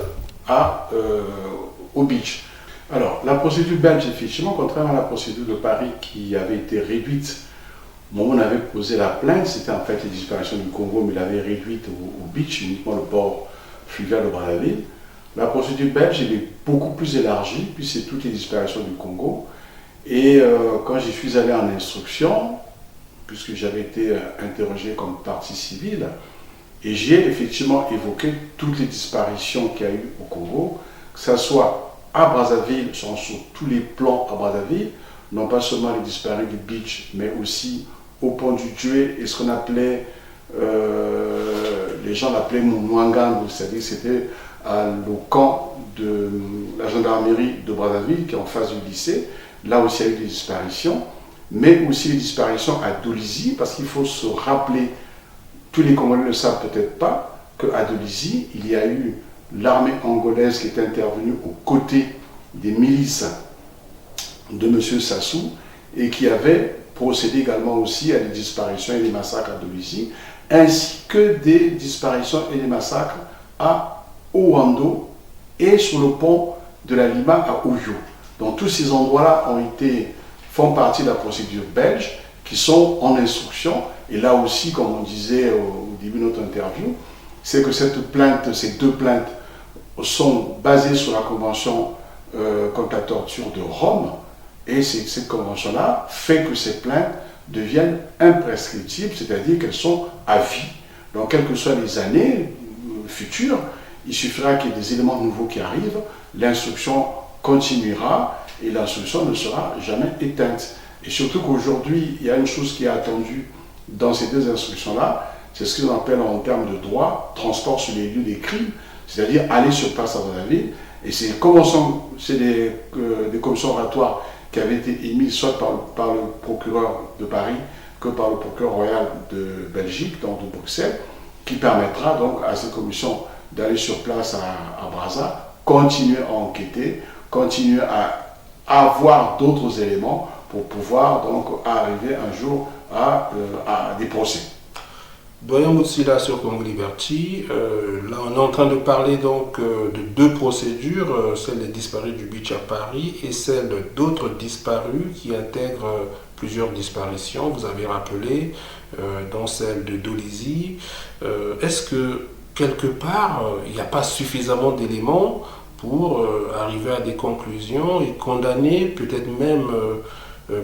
au Beach. Alors, la procédure belge, effectivement, contrairement à la procédure de Paris, qui avait été réduite, au moment où on avait posé la plainte, c'était en fait les disparitions du Congo, mais il avait réduite au Beach, uniquement le port fluvial de Brazzaville. La procédure belge, elle est beaucoup plus élargie, puis c'est toutes les disparitions du Congo. Et quand j'y suis allé en instruction, puisque j'avais été interrogé comme partie civile, et j'ai effectivement évoqué toutes les disparitions qu'il y a eu au Congo, que ce soit à Brazzaville, sur tous les plans à Brazzaville, non pas seulement les disparus du Beach, mais aussi au pont du Djoué et ce qu'on appelait, les gens l'appelaient Moumouangango, c'est-à-dire que c'était le camp de la gendarmerie de Brazzaville, qui est en face du lycée. Là aussi, il y a eu des disparitions, mais aussi les disparitions à Dolisie, parce qu'il faut se rappeler, tous les Congolais ne le savent peut-être pas, qu'à Dolisie, il y a eu l'armée angolaise qui est intervenue aux côtés des milices de M. Sassou et qui avait procédé également aussi à des disparitions et des massacres à Dolisie, ainsi que des disparitions et des massacres à Ouando et sur le pont de la Lima à Oyo. Donc tous ces endroits-là font partie de la procédure belge qui sont en instruction. Et là aussi, comme on disait au début de notre interview, c'est que ces deux plaintes sont basées sur la Convention contre la torture de Rome. Et cette convention-là fait que ces plaintes deviennent imprescriptibles, c'est-à-dire qu'elles sont à vie. Donc, quelles que soient les années futures, il suffira qu'il y ait des éléments nouveaux qui arrivent, l'instruction continuera et l'instruction ne sera jamais éteinte. Et surtout qu'aujourd'hui, il y a une chose qui est attendue dans ces deux instructions-là, C'est ce qu'on appelle en termes de droit, transport sur les lieux des crimes, c'est-à-dire aller sur place dans la ville. Et c'est des commissions oratoires qui avaient été émises soit par le procureur de Paris que par le procureur royal de Belgique, donc de Bruxelles, qui permettra donc à ces commissions d'aller sur place à Brazza, continuer à enquêter, continuer à avoir d'autres éléments pour pouvoir donc arriver un jour à des procès. Doyen Moutsila sur Congo Liberty, là on est en train de parler donc de deux procédures, celle des disparus du beach à Paris et celle d'autres disparus qui intègrent plusieurs disparitions, vous avez rappelé, dont celle de Dolizy. Est-ce que quelque part il n'y a pas suffisamment d'éléments pour arriver à des conclusions et condamner peut-être même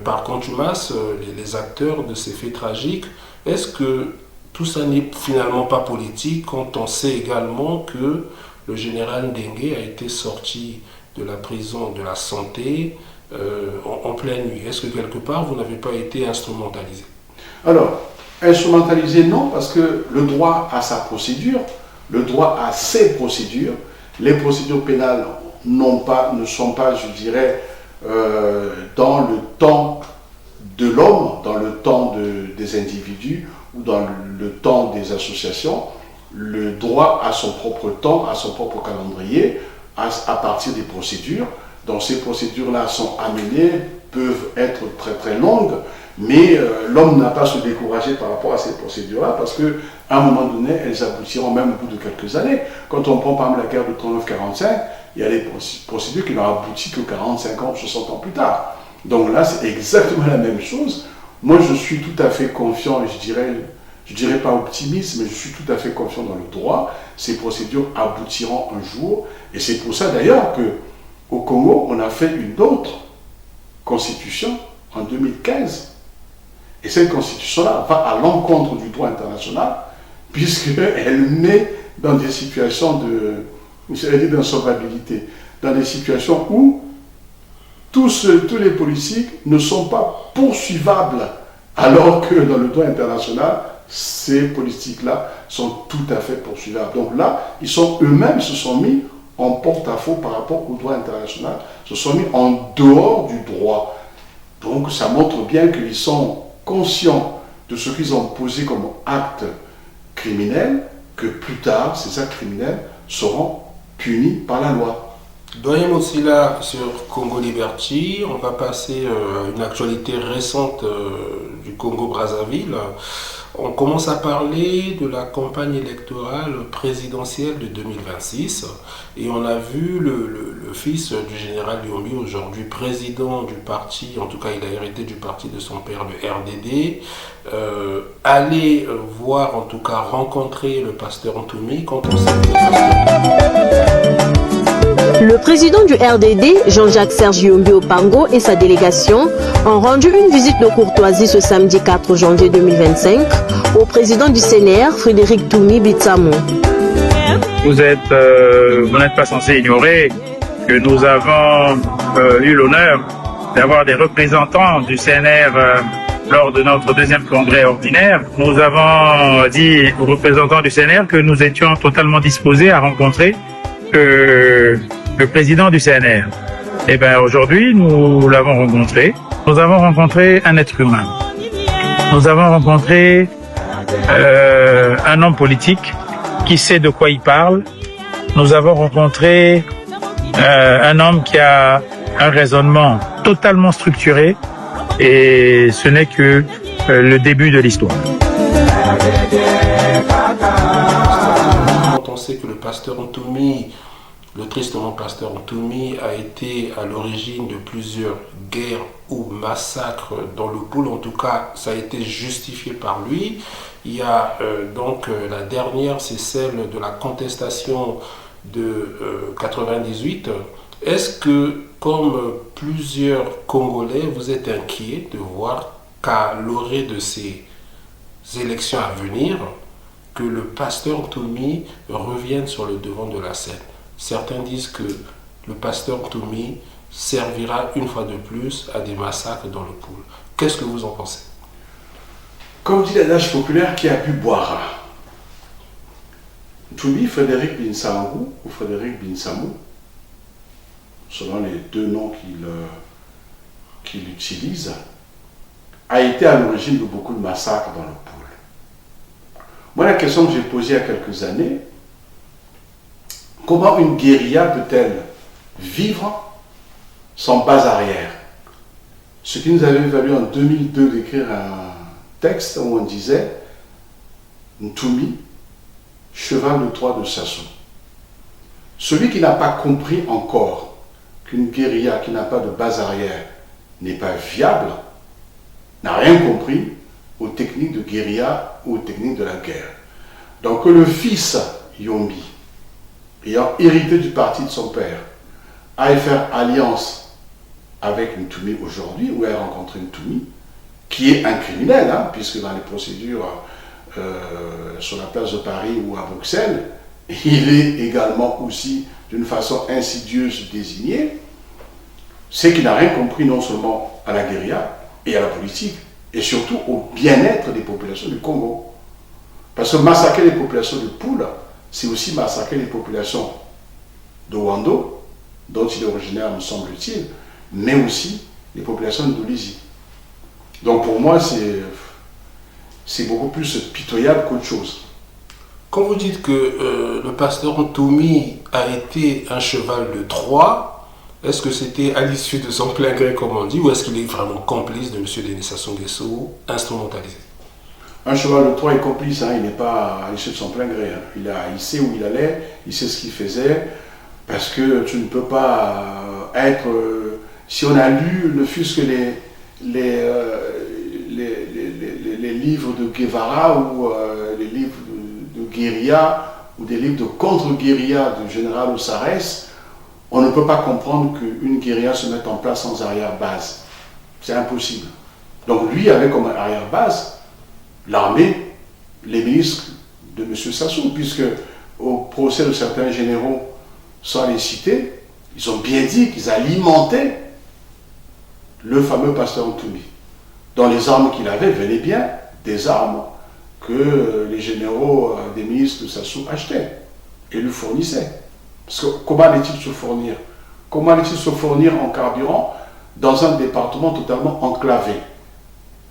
par contumace les acteurs de ces faits tragiques? Est-ce que tout ça n'est finalement pas politique quand on sait également que le général Ndengue a été sorti de la prison de la santé en pleine nuit? Est-ce que quelque part vous n'avez pas été instrumentalisé? Alors, instrumentalisé non, parce que le droit a sa procédure, le droit a ses procédures. Les procédures pénales ne sont pas, je dirais, dans le temps de l'homme, dans le temps des individus ou dans le temps des associations. Le droit a son propre temps, a son propre calendrier, à partir des procédures. Donc ces procédures-là sont amenées, peuvent être très très longues, mais l'homme n'a pas à se décourager par rapport à ces procédures-là, parce qu'à un moment donné, elles aboutiront même au bout de quelques années. Quand on prend par exemple la guerre de 39-45, il y a des procédures qui n'ont abouti que 45 ans, 60 ans plus tard. Donc là, c'est exactement la même chose. Moi, je suis tout à fait confiant, je dirais pas optimiste, mais je suis tout à fait confiant dans le droit. Ces procédures aboutiront un jour. Et c'est pour ça d'ailleurs qu'au Congo, on a fait une autre constitution en 2015. Et cette constitution-là va à l'encontre du droit international, puisqu'elle met dans des situations d'insolvabilité, dans des situations où tous les politiques ne sont pas poursuivables, alors que dans le droit international, ces politiques-là sont tout à fait poursuivables. Donc là, ils sont eux-mêmes se sont mis en porte-à-faux par rapport au droit international, se sont mis en dehors du droit. Donc ça montre bien qu'ils sont conscients de ce qu'ils ont posé comme acte criminel, que plus tard, ces actes criminels seront punis par la loi. Doyen Moutsila sur Congo Liberty, on va passer à une actualité récente du Congo-Brazzaville. On commence à parler de la campagne électorale présidentielle de 2026 et on a vu le fils du général Yombi, aujourd'hui président du parti, en tout cas il a hérité du parti de son père, le RDD, aller voir, en tout cas rencontrer le pasteur Ntoumi quand on sait que le président du RDD, Jean-Jacques Serge Yombi Opango et sa délégation ont rendu une visite de courtoisie ce samedi 4 janvier 2025 au président du CNR, Frédéric Toumi Bitsamo. Vous n'êtes pas censé ignorer que nous avons eu l'honneur d'avoir des représentants du CNR lors de notre deuxième congrès ordinaire. Nous avons dit aux représentants du CNR que nous étions totalement disposés à rencontrer le président du CNR. Et bien aujourd'hui, nous l'avons rencontré. Nous avons rencontré un être humain. Nous avons rencontré un homme politique qui sait de quoi il parle. Nous avons rencontré un homme qui a un raisonnement totalement structuré et ce n'est que le début de l'histoire. Quand on sait que le pasteur Ntoumi, le tristement pasteur Ntoumi, a été à l'origine de plusieurs guerres ou massacres dans le Poul, en tout cas ça a été justifié par lui. Il y a donc la dernière, c'est celle de la contestation de 98. Est-ce que, comme plusieurs Congolais, vous êtes inquiets de voir qu'à l'orée de ces élections à venir, que le pasteur Ntoumi revienne sur le devant de la scène? Certains disent que le pasteur Ntoumi servira une fois de plus à des massacres dans le Poul. Qu'est-ce que vous en pensez? Comme dit l'adage populaire, qui a bu boira. Ntoumi, Frédéric Binsangou ou Frédéric Binsamou, selon les deux noms qu'il utilise, a été à l'origine de beaucoup de massacres dans le Poul. Moi, la question que j'ai posée il y a quelques années, comment une guérilla peut-elle vivre sans base arrière? Ce qui nous avait valu en 2002 d'écrire un texte où on disait Ntoumi, cheval de Troie de Sassou. Celui qui n'a pas compris encore qu'une guérilla qui n'a pas de base arrière n'est pas viable, n'a rien compris aux techniques de guérilla ou aux techniques de la guerre. Donc que le fils Yombi, ayant hérité du parti de son père, aille faire alliance avec Ntoumi aujourd'hui, où elle a rencontré Ntoumi, qui est un criminel, hein, puisque dans les procédures sur la place de Paris ou à Bruxelles, il est également aussi d'une façon insidieuse désigné, c'est qu'il n'a rien compris non seulement à la guérilla et à la politique, et surtout au bien-être des populations du Congo. Parce que massacrer les populations de Poul, c'est aussi massacrer les populations de Wando, dont il est originaire, me semble-t-il, mais aussi les populations de Dolisie. Donc pour moi, c'est beaucoup plus pitoyable qu'autre chose. Quand vous dites que le pasteur Ntoumi a été un cheval de Troie, est-ce que c'était à l'issue de son plein gré, comme on dit, ou est-ce qu'il est vraiment complice de M. Denis Sassou Nguesso, instrumentalisé? Un cheval de Troie est complice, hein, il n'est pas à l'issue de son plein gré. Hein. Il sait où il allait, il sait ce qu'il faisait, parce que tu ne peux pas être... si on a lu, ne fût-ce que les livres de Guevara ou les livres de guérilla ou des livres de contre-guérilla du général Ossarès, on ne peut pas comprendre qu'une guérilla se mette en place sans arrière-base. C'est impossible. Donc lui avait comme arrière-base l'armée, les ministres de M. Sassou, puisque au procès de certains généraux, sans les citer, ils ont bien dit qu'ils alimentaient le fameux pasteur Ntoumi. Dans les armes qu'il avait, venaient bien des armes que les généraux des ministres de Sassou achetaient et lui fournissaient. Parce que comment allait-il se fournir? Comment allait-il se fournir en carburant dans un département totalement enclavé?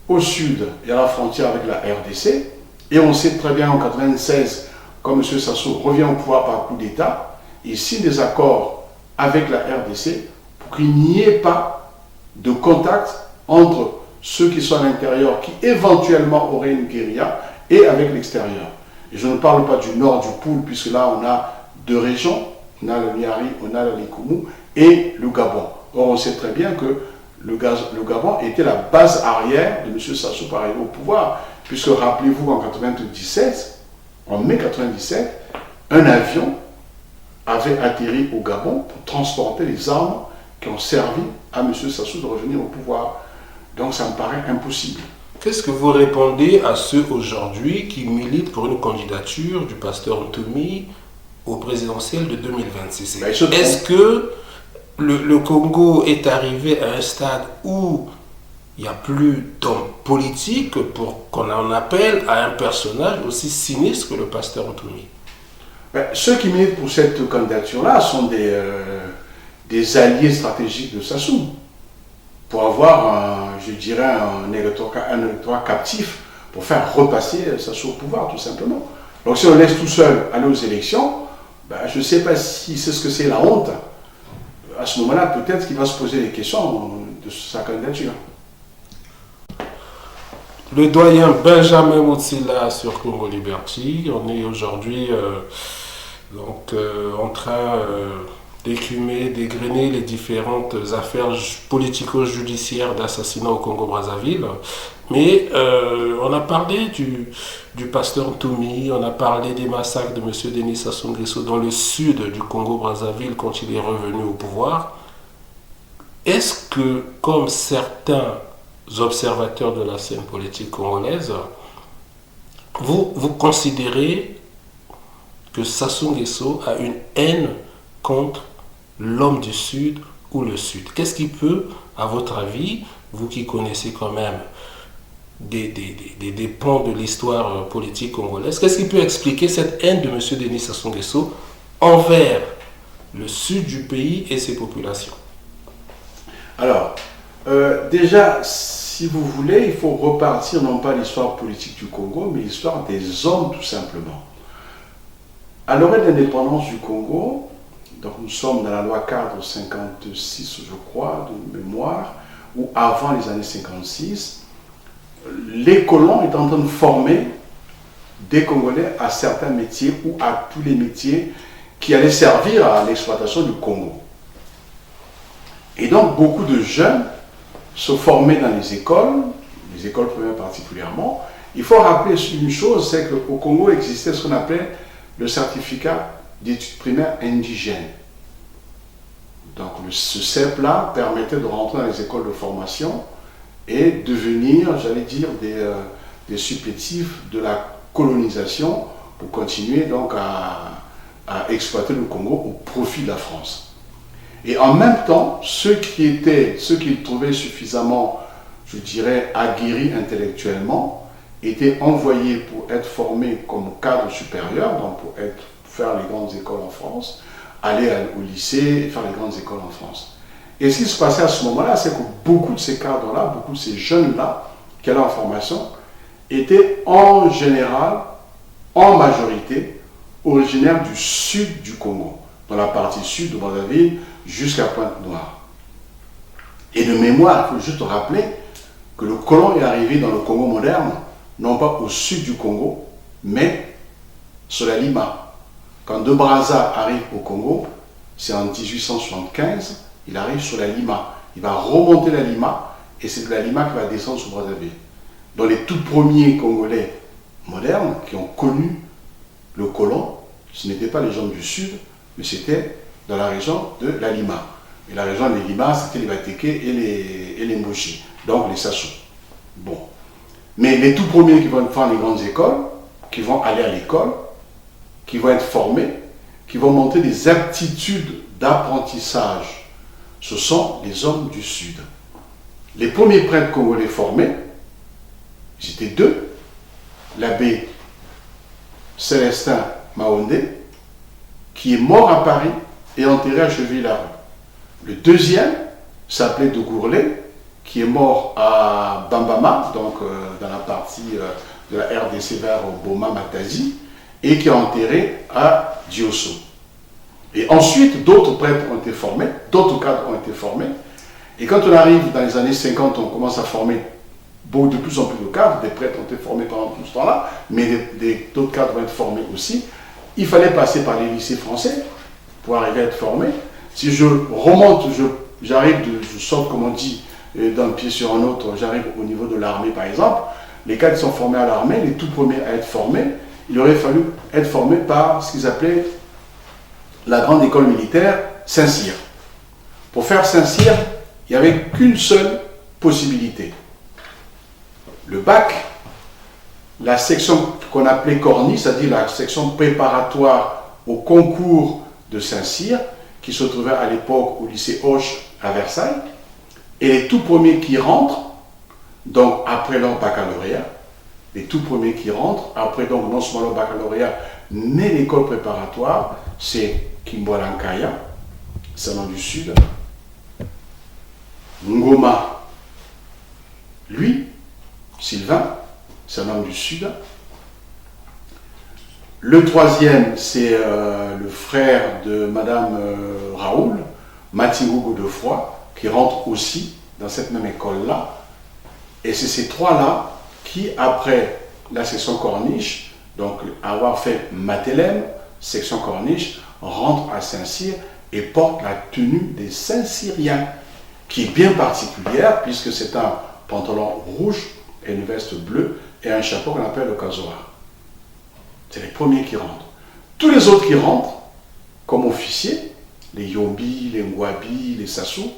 Au sud, il y a la frontière avec la RDC, et on sait très bien en 1996, quand M. Sassou revient au pouvoir par coup d'État, il signe des accords avec la RDC pour qu'il n'y ait pas de contact entre ceux qui sont à l'intérieur, qui éventuellement auraient une guérilla, et avec l'extérieur. Et je ne parle pas du nord du Poul, puisque là on a deux régions, on a le Niari, on a le Likoumou, et le Gabon. Or on sait très bien que le Gabon était la base arrière de M. Sassou pour arriver au pouvoir, puisque rappelez-vous en mai 1997, un avion avait atterri au Gabon pour transporter les armes qui ont servi à M. Sassou de revenir au pouvoir. Donc ça me paraît impossible. Qu'est-ce que vous répondez à ceux aujourd'hui qui militent pour une candidature du pasteur Ntoumi au présidentiel de 2026? Est-ce que le Congo est arrivé à un stade où il n'y a plus d'hommes politiques pour qu'on en appelle à un personnage aussi sinistre que le pasteur Ntoumi? Ceux qui militent pour cette candidature-là sont des alliés stratégiques de Sassou, pour avoir, je dirais, un électorat captif pour faire repasser Sassou au pouvoir, tout simplement. Donc si on laisse tout seul aller aux élections, je ne sais pas si c'est ce que c'est la honte. À ce moment-là, peut-être qu'il va se poser des questions de sa candidature. Le doyen Benjamin Moutsila sur Congo Liberty, on est aujourd'hui en train d'écumer, d'égrener les différentes affaires politico-judiciaires d'assassinat au Congo-Brazzaville. Mais on a parlé du pasteur Ntoumi, on a parlé des massacres de M. Denis Sassou Nguesso dans le sud du Congo-Brazzaville quand il est revenu au pouvoir. Est-ce que, comme certains observateurs de la scène politique congolaise, vous considérez que Sassou Nguesso a une haine contre l'homme du Sud ou le Sud? Qu'est-ce qui peut, à votre avis, vous qui connaissez quand même des pans de l'histoire politique congolaise. Qu'est-ce qui peut expliquer cette haine de M. Denis Sassou Nguesso envers le sud du pays et ses populations? Alors, déjà, si vous voulez, il faut repartir non pas l'histoire politique du Congo, mais l'histoire des hommes tout simplement. À l'orée de l'indépendance du Congo, donc nous sommes dans la loi cadre 56, je crois, de mémoire, ou avant les années 56, les colons étaient en train de former des Congolais à certains métiers ou à tous les métiers qui allaient servir à l'exploitation du Congo. Et donc beaucoup de jeunes se formaient dans les écoles primaires particulièrement. Il faut rappeler une chose, c'est qu'au Congo existait ce qu'on appelait le certificat d'études primaires indigènes. Donc ce CEP-là permettait de rentrer dans les écoles de formation et devenir, j'allais dire, des supplétifs de la colonisation pour continuer donc à exploiter le Congo au profit de la France. Et en même temps, ceux qui trouvaient suffisamment, je dirais, aguerris intellectuellement, étaient envoyés pour être formés comme cadre supérieur, donc pour faire les grandes écoles en France, aller au lycée et faire les grandes écoles en France. Et ce qui se passait à ce moment-là, c'est que beaucoup de ces cadres-là, beaucoup de ces jeunes-là qui allaient en formation, étaient en général, en majorité, originaires du sud du Congo, dans la partie sud de Brazzaville jusqu'à Pointe-Noire. Et de mémoire, il faut juste rappeler que le colon est arrivé dans le Congo moderne, non pas au sud du Congo, mais sur la Lima. Quand De Brazza arrive au Congo, c'est en 1875, il arrive sur la Lima. Il va remonter la Lima, et c'est de la Lima qu'il va descendre sur Brazzaville. Donc les tout premiers Congolais modernes qui ont connu le colon, ce n'étaient pas les gens du sud, mais c'était dans la région de la Lima. Et la région de Lima, c'était les Bateke et les Mboshi, donc les Sassou. Bon. Mais les tout premiers qui vont faire les grandes écoles, qui vont aller à l'école, qui vont être formés, qui vont monter des aptitudes d'apprentissage, ce sont les hommes du Sud. Les premiers prêtres congolais formés, c'était deux, l'abbé Célestin Maondé, qui est mort à Paris et enterré à Cheville-la-Rue. Le deuxième s'appelait Dougourlé, qui est mort à Bambama, donc dans la partie de la RDC vers Boma-Matadi, et qui est enterré à Diosso. Et ensuite, d'autres prêtres ont été formés, d'autres cadres ont été formés. Et quand on arrive dans les années 50, on commence à former de plus en plus de cadres. Des prêtres ont été formés pendant tout ce temps-là, mais d'autres cadres vont être formés aussi. Il fallait passer par les lycées français pour arriver à être formé. Si je remonte, je saute, comme on dit, d'un pied sur un autre, j'arrive au niveau de l'armée par exemple. Les cadres sont formés à l'armée, les tout premiers à être formés, il aurait fallu être formés par ce qu'ils appelaient la grande école militaire Saint-Cyr. Pour faire Saint-Cyr, il n'y avait qu'une seule possibilité. Le bac, la section qu'on appelait Corny, c'est-à-dire la section préparatoire au concours de Saint-Cyr, qui se trouvait à l'époque au lycée Hoche à Versailles, et les tout premiers qui rentrent, donc après leur baccalauréat, les tout premiers qui rentrent, après donc non seulement leur baccalauréat, mais l'école préparatoire, c'est Kimboalankaya, c'est un nom du Sud, Ngoma, lui, Sylvain, c'est un homme du Sud. Le troisième, c'est le frère de Madame Raoul, Matingo Godefroy, qui rentre aussi dans cette même école-là. Et c'est ces trois-là qui, après la section Corniche, donc avoir fait Matélème, section Corniche, rentrent à Saint-Cyr et portent la tenue des Saint-Cyriens, qui est bien particulière, puisque c'est un pantalon rouge et une veste bleue et un chapeau qu'on appelle le casoar. C'est les premiers qui rentrent. Tous les autres qui rentrent, comme officiers, les Yombi, les Ngwabi, les Sassou,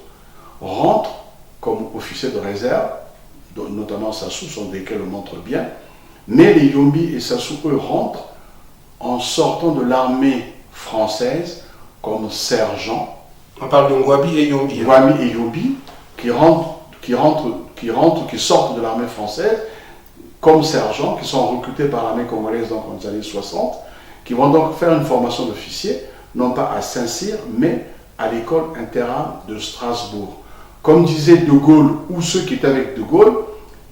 rentrent comme officiers de réserve, notamment Sassou, sont desquels on montre bien, mais les Yombi et Sassou, eux, rentrent en sortant de l'armée française comme sergents. On parle de Ngwabi et Yombi. Ngwabi et Yombi qui sortent de l'armée française, comme sergents qui sont recrutés par l'armée congolaise donc, dans les années 60, qui vont donc faire une formation d'officier, non pas à Saint-Cyr, mais à l'école Interarmes de Strasbourg. Comme disait De Gaulle, ou ceux qui étaient avec De Gaulle,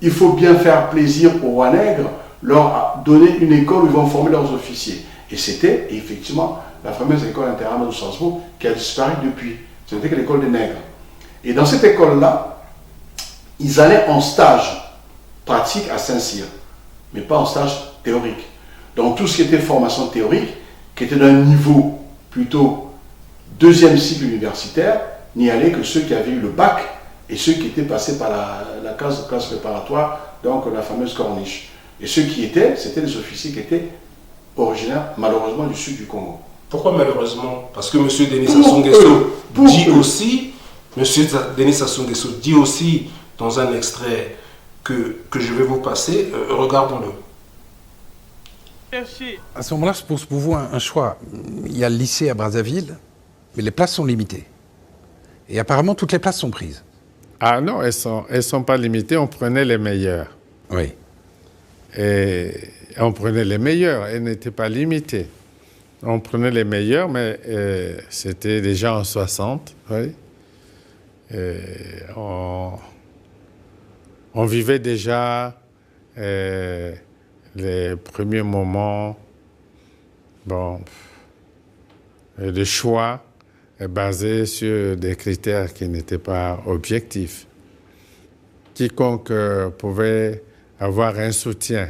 il faut bien faire plaisir aux rois nègres, leur donner une école où ils vont former leurs officiers. Et c'était effectivement la fameuse école Interarmes de Strasbourg qui a disparu depuis. C'était l'école des nègres. Et dans cette école-là, ils allaient en stage pratique à Saint-Cyr, mais pas en stage théorique. Donc tout ce qui était formation théorique, qui était d'un niveau plutôt deuxième cycle universitaire, n'y allaient que ceux qui avaient eu le bac et ceux qui étaient passés par la classe préparatoire, donc la fameuse corniche. Et ceux qui étaient, c'était des officiers qui étaient originaires malheureusement du sud du Congo. Pourquoi malheureusement? Parce que M. Denis Sassou Nguesso dit aussi, M. Denis Sassou Nguesso dit aussi dans un extrait que je vais vous passer, regardons-le. À ce moment-là se pose pour vous un choix. Il y a le lycée à Brazzaville, mais les places sont limitées. Et apparemment, toutes les places sont prises. Ah non, elles sont pas limitées, on prenait les meilleures. Oui. Et on prenait les meilleurs, elles n'étaient pas limitées. On prenait les meilleurs, mais c'était déjà en 60, oui. Et on vivait déjà les premiers moments de choix basés sur des critères qui n'étaient pas objectifs. Quiconque pouvait avoir un soutien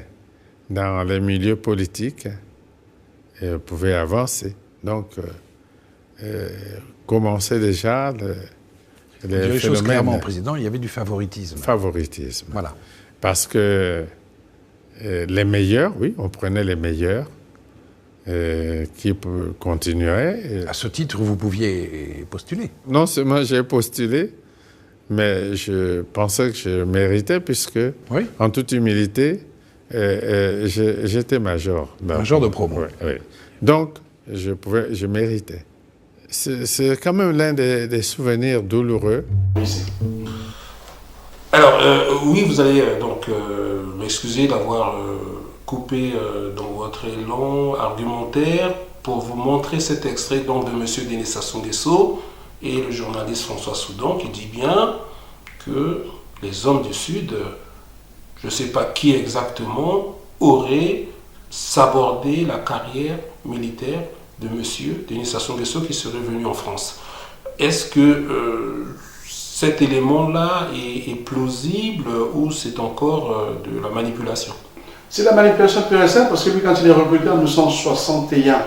dans les milieux politiques pouvait avancer. Donc, commençait déjà les choses clairement au président, il y avait du favoritisme. Favoritisme. Voilà. Parce que les meilleurs, oui, on prenait les meilleurs qui continueraient. À ce titre, vous pouviez postuler. Non seulement j'ai postulé, mais je pensais que je méritais puisque, oui. En toute humilité, j'étais major. Major de promo. Oui, oui. Donc, je méritais. C'est quand même l'un des souvenirs douloureux. Alors, oui, vous allez donc m'excuser d'avoir coupé dans votre élan argumentaire pour vous montrer cet extrait donc, de M. Denis Sassou Nguesso et le journaliste François Soudan qui dit bien que les hommes du Sud, je ne sais pas qui exactement, auraient sabordé la carrière militaire de M. Denis Sassou Nguesso qui serait venu en France. Est-ce que cet élément-là est plausible ou c'est encore de la manipulation? C'est la manipulation pure et simple parce que lui, quand il est recruté en 1961,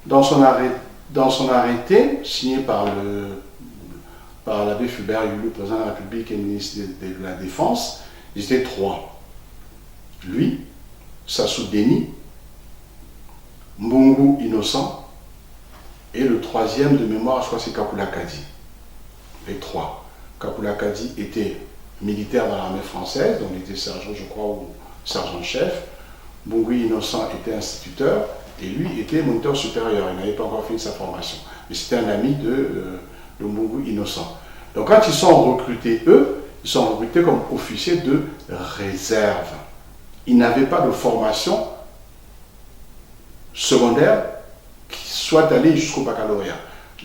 dans son arrêté, signé par l'abbé Fulbert Yulu, président de la République et ministre de la Défense, ils étaient trois. Lui, Sassou Denis, Mbungu Innocent et le troisième de mémoire, je crois que c'est Kakula Kadi. Les trois. Kakula Kadi était militaire dans l'armée française, donc il était sergent, je crois, ou sergent-chef. Mbungu Innocent était instituteur et lui était moniteur supérieur. Il n'avait pas encore fini sa formation. Mais c'était un ami de Mbungu Innocent. Donc quand ils sont recrutés, eux, ils sont recrutés comme officiers de réserve. Ils n'avaient pas de formation secondaire qui soit allée jusqu'au baccalauréat.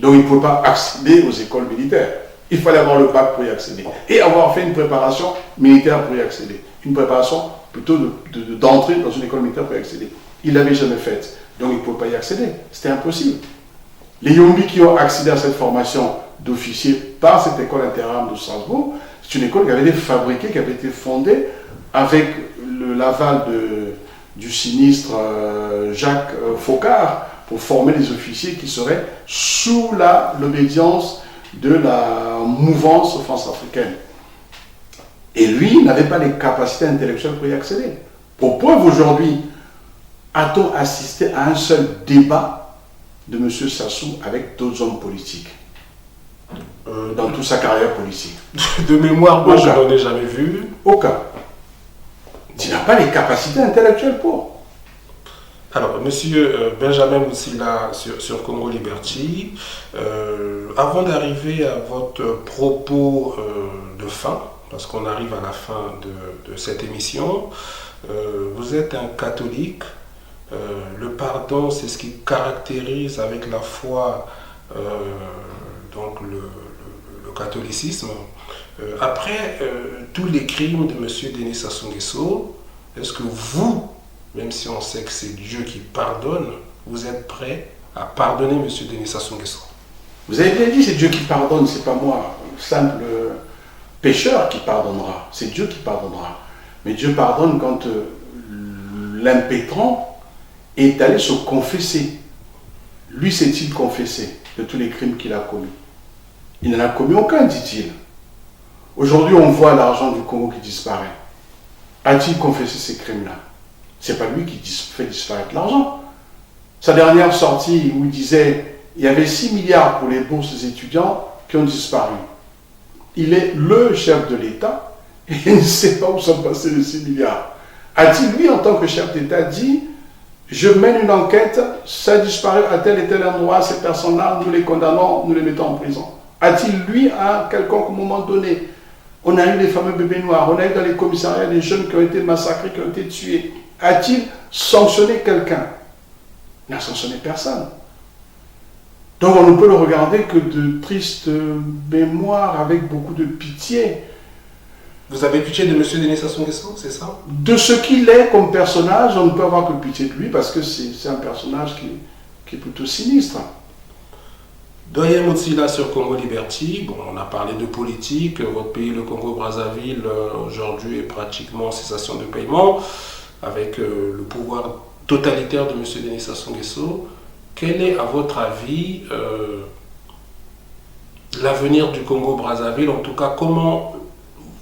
Donc ils ne pouvaient pas accéder aux écoles militaires. Il fallait avoir le bac pour y accéder. Et avoir fait une préparation militaire pour y accéder. Une préparation plutôt d'entrer dans une école militaire pour y accéder. Ils ne l'avaient jamais faite. Donc ils ne pouvaient pas y accéder. C'était impossible. Les Yombi qui ont accédé à cette formation d'officier par cette école Interarmes de Strasbourg, c'est une école qui avait été fabriquée, qui avait été fondée avec l'aval du sinistre Jacques Faucard pour former les officiers qui seraient sous l'obédience de la mouvance France-africaine. Et lui n'avait pas les capacités intellectuelles pour y accéder. Pour preuve, aujourd'hui, a-t-on assisté à un seul débat de M. Sassou avec d'autres hommes politiques dans toute sa carrière politique? De mémoire, moi je n'en ai jamais vu. Aucun. Il n'a pas les capacités intellectuelles pour. Alors, monsieur Benjamin Moussila sur Congo Liberty, avant d'arriver à votre propos de fin, parce qu'on arrive à la fin de cette émission. Vous êtes un catholique. Le pardon, c'est ce qui caractérise avec la foi donc le catholicisme. Après tous les crimes de M. Denis Sassou Nguesso, est-ce que vous, même si on sait que c'est Dieu qui pardonne, vous êtes prêt à pardonner M. Denis Sassou Nguesso? Vous avez bien dit, c'est Dieu qui pardonne, c'est pas moi, simple pécheur qui pardonnera, c'est Dieu qui pardonnera. Mais Dieu pardonne quand l'impétrant est allé se confesser. Lui s'est-il confessé de tous les crimes qu'il a commis? Il n'en a commis aucun, dit-il. Aujourd'hui, on voit l'argent du Congo qui disparaît. A-t-il confessé ces crimes-là? C'est pas lui qui fait disparaître l'argent. Sa dernière sortie où il disait il y avait 6 milliards pour les bourses des étudiants qui ont disparu. Il est le chef de l'État et il ne sait pas où sont passés les 6 milliards. A-t-il, lui, en tant que chef d'État, dit je mène une enquête, ça a disparu à tel et tel endroit, ces personnes-là, nous les condamnons, nous les mettons en prison? A-t-il, lui, à quelconque moment donné, on a eu les fameux bébés noirs, on a eu dans les commissariats des jeunes qui ont été massacrés, qui ont été tués. A-t-il sanctionné quelqu'un? Il n'a sanctionné personne. Donc on ne peut le regarder que de tristes mémoires avec beaucoup de pitié. Vous avez pitié de M. Denis Sassou Nguesso, c'est ça? De ce qu'il est comme personnage, on ne peut avoir que pitié de lui parce que c'est un personnage qui est plutôt sinistre. Doyen Mutsila sur Congo Liberty, bon, on a parlé de politique, votre pays, le Congo-Brazzaville, aujourd'hui est pratiquement en cessation de paiement, avec le pouvoir totalitaire de M. Denis Sassou Nguesso. Quel est, à votre avis, l'avenir du Congo-Brazzaville? En tout cas, comment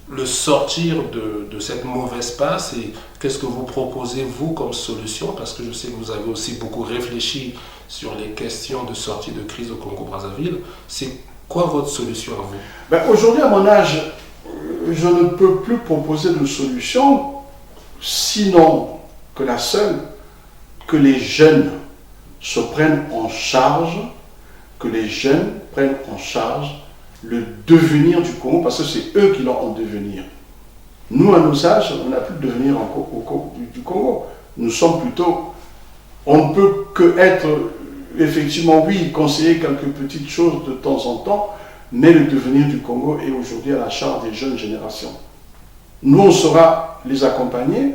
le sortir de cette mauvaise passe et qu'est-ce que vous proposez, vous, comme solution? Parce que je sais que vous avez aussi beaucoup réfléchi sur les questions de sortie de crise au Congo-Brazzaville. C'est quoi votre solution à vous? Aujourd'hui, à mon âge, je ne peux plus proposer de solution, sinon que la seule, que les jeunes se prennent en charge, que les jeunes prennent en charge le devenir du Congo, parce que c'est eux qui l'ont en devenir. Nous, à nos âges, on n'a plus de devenir du Congo. Nous sommes plutôt... On ne peut que être, effectivement, oui, conseiller quelques petites choses de temps en temps, mais le devenir du Congo est aujourd'hui à la charge des jeunes générations. Nous, on saura les accompagner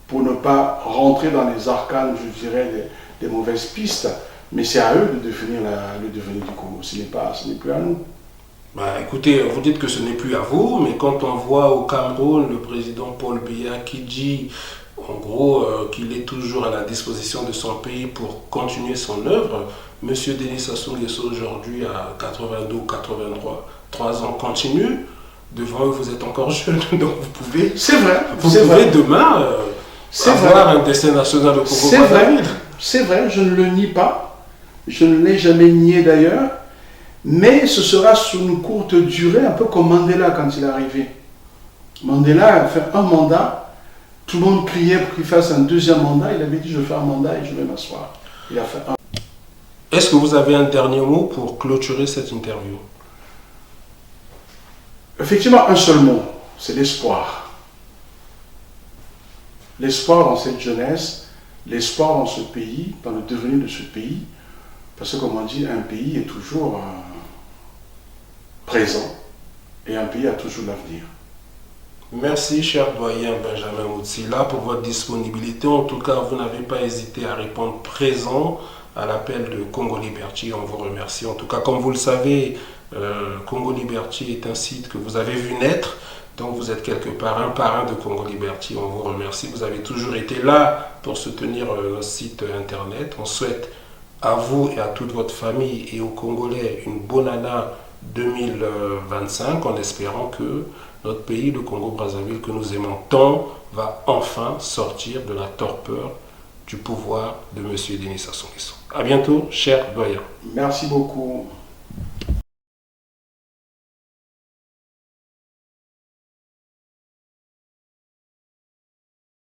pour ne pas rentrer dans les arcanes, je dirais, des mauvaises pistes, mais c'est à eux de définir le devenir du Congo. Ce n'est plus à nous. Écoutez, vous dites que ce n'est plus à vous, mais quand on voit au Cameroun le président Paul Biya qui dit en gros qu'il est toujours à la disposition de son pays pour continuer son œuvre, M. Denis Sassou Nguesso aujourd'hui à 82 ou 83 ans continue, devant eux vous êtes encore jeune, donc vous pouvez, demain avoir un destin national au Congo-Brazzaville. C'est vrai, je ne le nie pas, je ne l'ai jamais nié d'ailleurs, mais ce sera sur une courte durée, un peu comme Mandela quand il est arrivé. Mandela a fait un mandat, tout le monde criait pour qu'il fasse un deuxième mandat, il avait dit je fais un mandat et je vais m'asseoir. Il a fait un. Est-ce que vous avez un dernier mot pour clôturer cette interview? Effectivement, un seul mot, c'est l'espoir. L'espoir dans cette jeunesse, l'espoir dans ce pays, dans le devenir de ce pays, parce que comme on dit, un pays est toujours présent et un pays a toujours l'avenir. Merci, cher doyen Benjamin Mutsila, pour votre disponibilité. En tout cas, vous n'avez pas hésité à répondre présent à l'appel de Congo Liberty. On vous remercie. En tout cas, comme vous le savez, Congo Liberty est un site que vous avez vu naître. Donc, vous êtes quelque part un parrain de Congo Liberty. On vous remercie. Vous avez toujours été là pour soutenir notre site internet. On souhaite à vous et à toute votre famille et aux Congolais une bonne année 2025 en espérant que notre pays, le Congo-Brazzaville, que nous aimons tant, va enfin sortir de la torpeur du pouvoir de M. Denis Sassou Nguesso. À bientôt, cher doyen. Merci beaucoup.